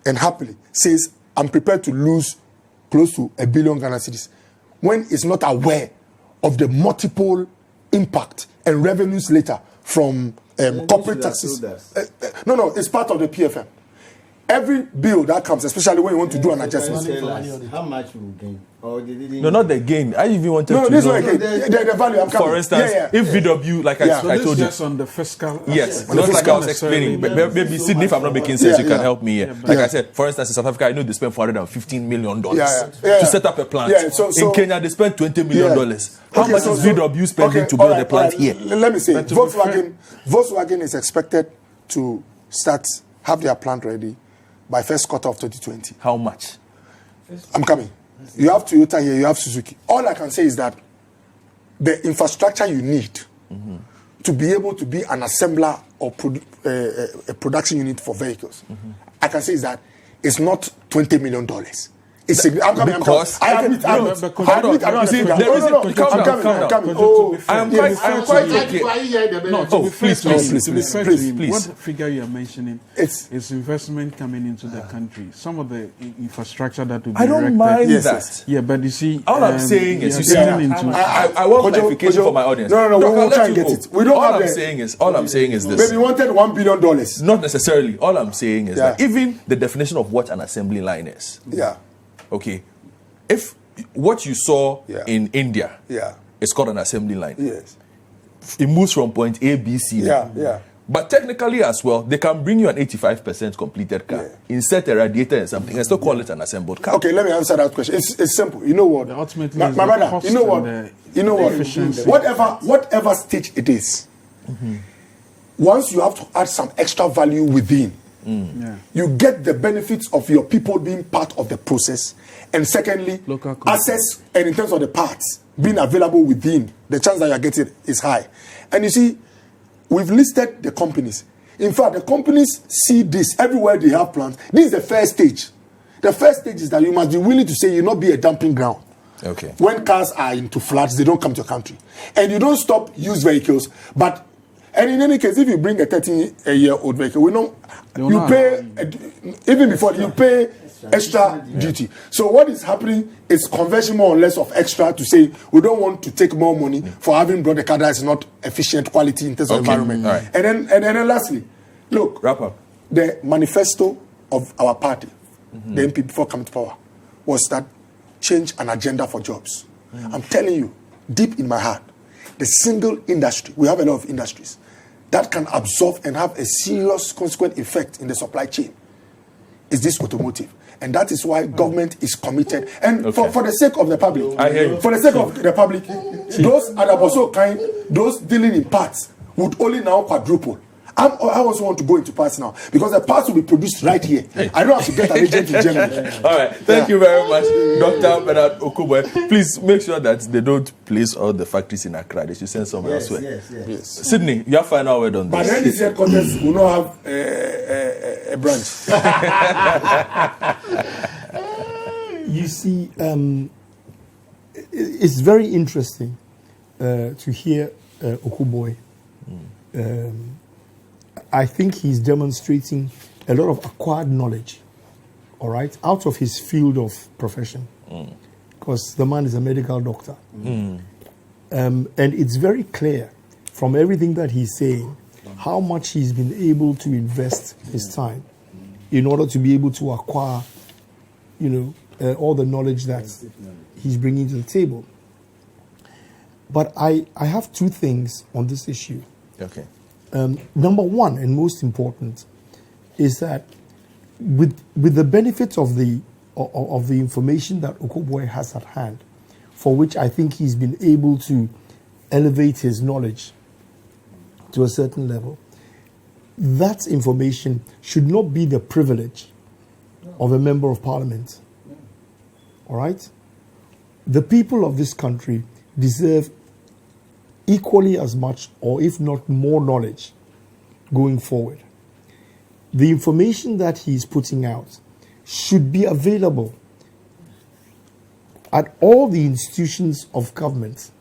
and happily says, I'm prepared to lose close to 1 billion Ghana cedis when it's not aware of the multiple impact and revenues later from corporate taxes? No, it's part of the PFM. Every bill that comes, especially when you want to do an adjustment. How much will gain? No, not the gain. I even wanted to know. No, this one again. The value. I'm coming. For instance, if VW, like I told you. Just on the fiscal. Yes, just like I was explaining. Maybe Sydney, if I'm not making sense, you can help me here. Like I said, for instance, in South Africa, I know they spent $415 million to set up a plant. In Kenya, they spent $20 million. How much is VW spending to build a plant here? Let me say, Volkswagen is expected to have their plant ready by first quarter of 2020. How much? I'm coming. You have Toyota here, you have Suzuki. All I can say is that the infrastructure you need to be able to be an assembler or a production unit for vehicles, I can say is that it's not $20 million. It's I'm coming. I admit. I don't understand that. I'm coming. I'm quite okay. No, please. What figure you are mentioning is investment coming into the country. Some of the infrastructure that will be erected. I don't mind that. Yeah, but you see, all I'm saying is, you see, I want clarification for my audience. No, we'll try and get it. We don't all I'm saying is this. Maybe wanted $1 billion. Not necessarily. All I'm saying is that even the definition of what an assembly line is. Yeah. Okay, if what you saw in India is called an assembly line, it moves from point A, B, C. But technically as well, they can bring you an 85% completed car, insert a radiator and something, and still call it an assembled car. Okay, let me answer that question. It's simple. You know what? Ultimately, my brother, you know what? Whatever stage it is, once you have to add some extra value within, you get the benefits of your people being part of the process, and secondly, access and in terms of the parts being available within, the chance that you are getting is high. And you see, we've listed the companies. In fact, the companies see this everywhere they have plants. This is the first stage. The first stage is that you must be willing to say you not be a dumping ground. Okay. When cars are into floods, they don't come to your country. And you don't stop used vehicles. And in any case, if you bring a 13-year-old vehicle, you pay, even before, you pay extra duty. So what is happening is conversion more or less of extra to say we don't want to take more money for having brought a car that is not efficient quality in terms of environment. Right. And then lastly, look, wrap up. The manifesto of our party, the MP before coming to power, was that change an agenda for jobs. I'm telling you, deep in my heart, the single industry, we have a lot of industries, that can absorb and have a serious consequent effect in the supply chain is this automotive. And that is why government is committed. And for the sake of the public, I hear you. For the sake of the public, those Adaboso kind, those dealing in parts would only now quadruple. I also want to go into parts now because the parts will be produced right here. I don't have to get an agent in Germany. All right. Thank you very much, Dr. Bernard Okoboy. Please make sure that they don't place all the factories in Accra. They should send somewhere elsewhere. Yes. Sydney, your final word on this. But then this headquarters will not have a branch. You see, it's very interesting to hear Okoboy. I think he's demonstrating a lot of acquired knowledge, all right, out of his field of profession, because the man is a medical doctor. And it's very clear from everything that he's saying how much he's been able to invest his time in order to be able to acquire, all the knowledge that he's bringing to the table. But I have two things on this issue. Okay. Number one, and most important, is that with the benefit of the information that Okoboy has at hand, for which I think he's been able to elevate his knowledge to a certain level, that information should not be the privilege of a member of parliament. All right? The people of this country deserve equally as much, or if not more, knowledge going forward. The information that he's putting out should be available at all the institutions of government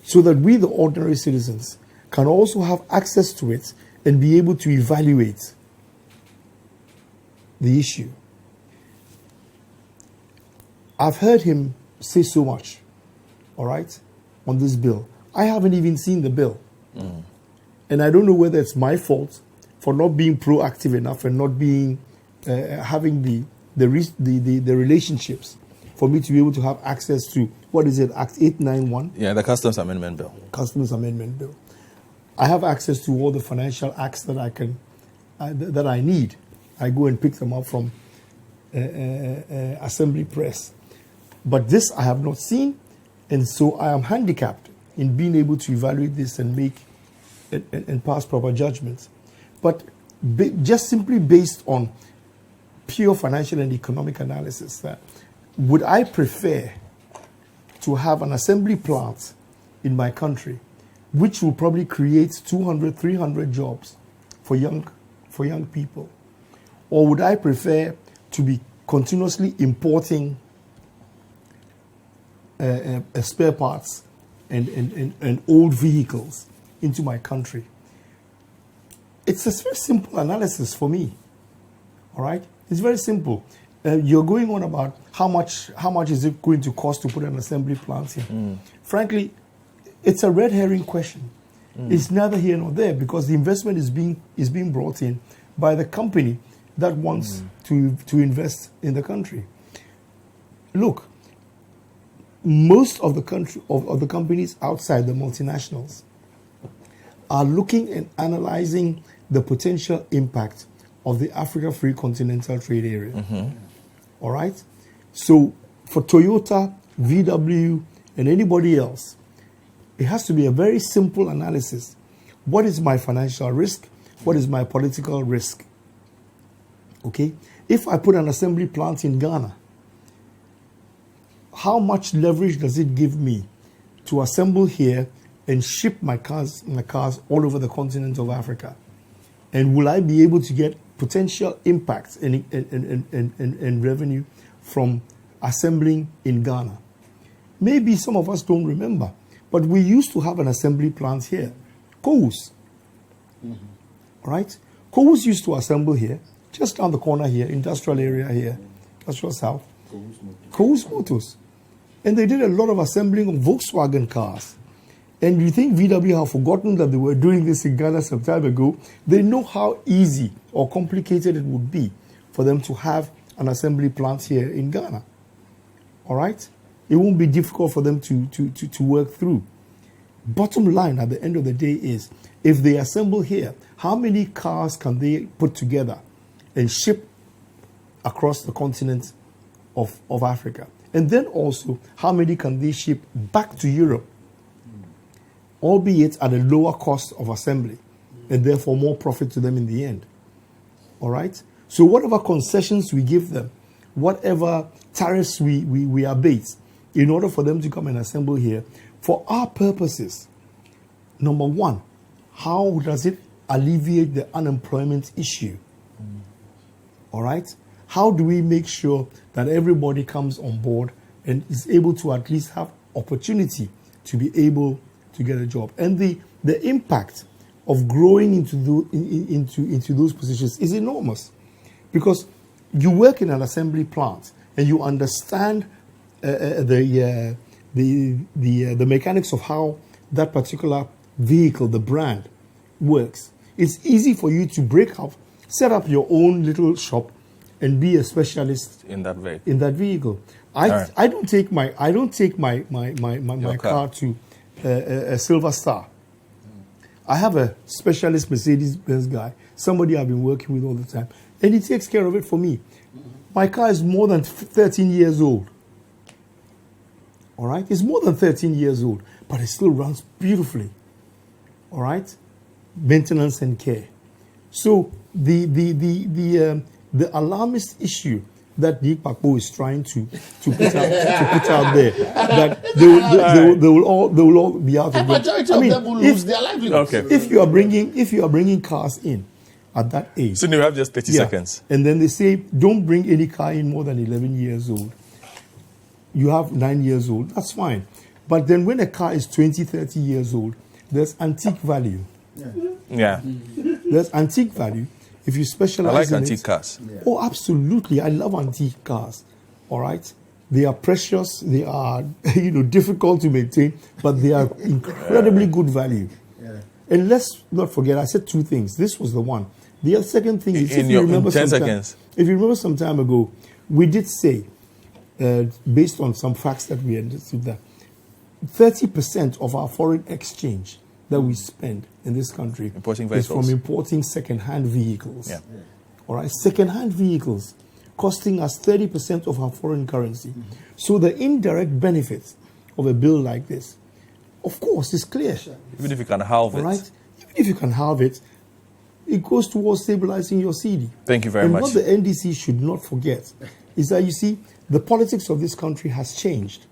so that we, the ordinary citizens, can also have access to it and be able to evaluate the issue. I've heard him say so much, all right, on this bill. I haven't even seen the bill. And I don't know whether it's my fault for not being proactive enough and not being having the relationships for me to be able to have access to, what is it, Act 891? Yeah, the Customs Amendment Bill. Customs Amendment Bill. I have access to all the financial acts that that I need. I go and pick them up from Assembly Press. But this I have not seen, and so I am handicapped in being able to evaluate this and make and pass proper judgments. But just simply based on pure financial and economic analysis, that would I prefer to have an assembly plant in my country, which will probably create 200, 300 jobs for young people, or would I prefer to be continuously importing spare parts and old vehicles into my country? It's a very simple analysis for me. All right, it's very simple. You're going on about how much is it going to cost to put an assembly plant here. Frankly, it's a red herring question. It's neither here nor there, because the investment is being brought in by the company that wants to invest in the country. Look, most of the country of the companies outside, the multinationals, are looking and analyzing the potential impact of the Africa Free Continental Trade Area. All right? So for Toyota, VW, and anybody else, it has to be a very simple analysis. What is my financial risk? What is my political risk? Okay? If I put an assembly plant in Ghana, how much leverage does it give me to assemble here and ship my cars all over the continent of Africa? And will I be able to get potential impact and revenue from assembling in Ghana? Maybe some of us don't remember, but we used to have an assembly plant here, Coles. Right? Coles used to assemble here, just down the corner here, industrial area here, industrial south. Coles Motors. And they did a lot of assembling of Volkswagen cars. And you think VW have forgotten that they were doing this in Ghana some time ago? They know how easy or complicated it would be for them to have an assembly plant here in Ghana. All right? It won't be difficult for them to work through. Bottom line at the end of the day is, if they assemble here, how many cars can they put together and ship across the continent of Africa? And then also, how many can they ship back to Europe? Albeit at a lower cost of assembly, and therefore more profit to them in the end. All right? So whatever concessions we give them, whatever tariffs we abate, in order for them to come and assemble here, for our purposes, number one, how does it alleviate the unemployment issue? All right? How do we make sure that everybody comes on board and is able to at least have opportunity to be able to get a job? And the impact of growing into those positions is enormous, because you work in an assembly plant and you understand the mechanics of how that particular vehicle, the brand, works. It's easy for you to break up, set up your own little shop, and be a specialist in that vehicle. I don't take my car to a Silver Star. I have a specialist Mercedes-Benz guy, somebody I've been working with all the time, and he takes care of it for me. My car is more than 13 years old. All right? It's more than 13 years old, but it still runs beautifully. All right? Maintenance and care. So the alarmist issue that Nick Pakpo is trying to put out there, that they will all be out of majority of them will lose their livelihoods. Okay. If you are bringing cars in at that age, so you have just 30 seconds, and then they say don't bring any car in more than 11 years old. You have 9 years old, that's fine. But then when a car is 20, 30 years old, there's antique value. Yeah. There's antique value. If you specialize I like in antique cars. Yeah. Oh, absolutely. I love antique cars. All right? They are precious. They are, difficult to maintain, but they are incredibly good value. Yeah. And let's not forget, I said two things. This was the one. The second thing is, if you remember some time ago, we did say, based on some facts that we understood, that 30% of our foreign exchange that we spend in this country is from importing second-hand vehicles. Yeah. All right, second-hand vehicles costing us 30% of our foreign currency. Mm-hmm. So the indirect benefits of a bill like this, of course, is clear. Even if you can halve it. Right? Even if you can halve it, it goes towards stabilizing your cedi. Thank you very much. And what the NDC should not forget is that, you see, the politics of this country has changed.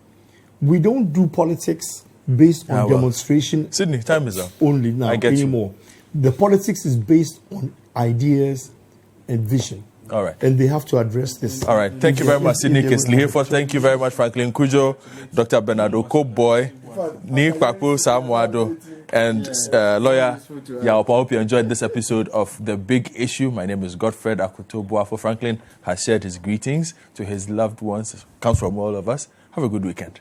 We don't do politics based on demonstration. Sydney, time is up. Only now anymore. The politics is based on ideas and vision. All right. And they have to address this. All right. Thank you very much, Sydney Kesley. Thank you very much, Franklin Kujo, Dr. Bernard Okoboy, Nick Pakpo Samuado, and lawyer Yao. I hope you enjoyed this episode of The Big Issue. My name is Godfred Akoto Boafo. Franklin has shared his greetings to his loved ones. It comes from all of us. Have a good weekend.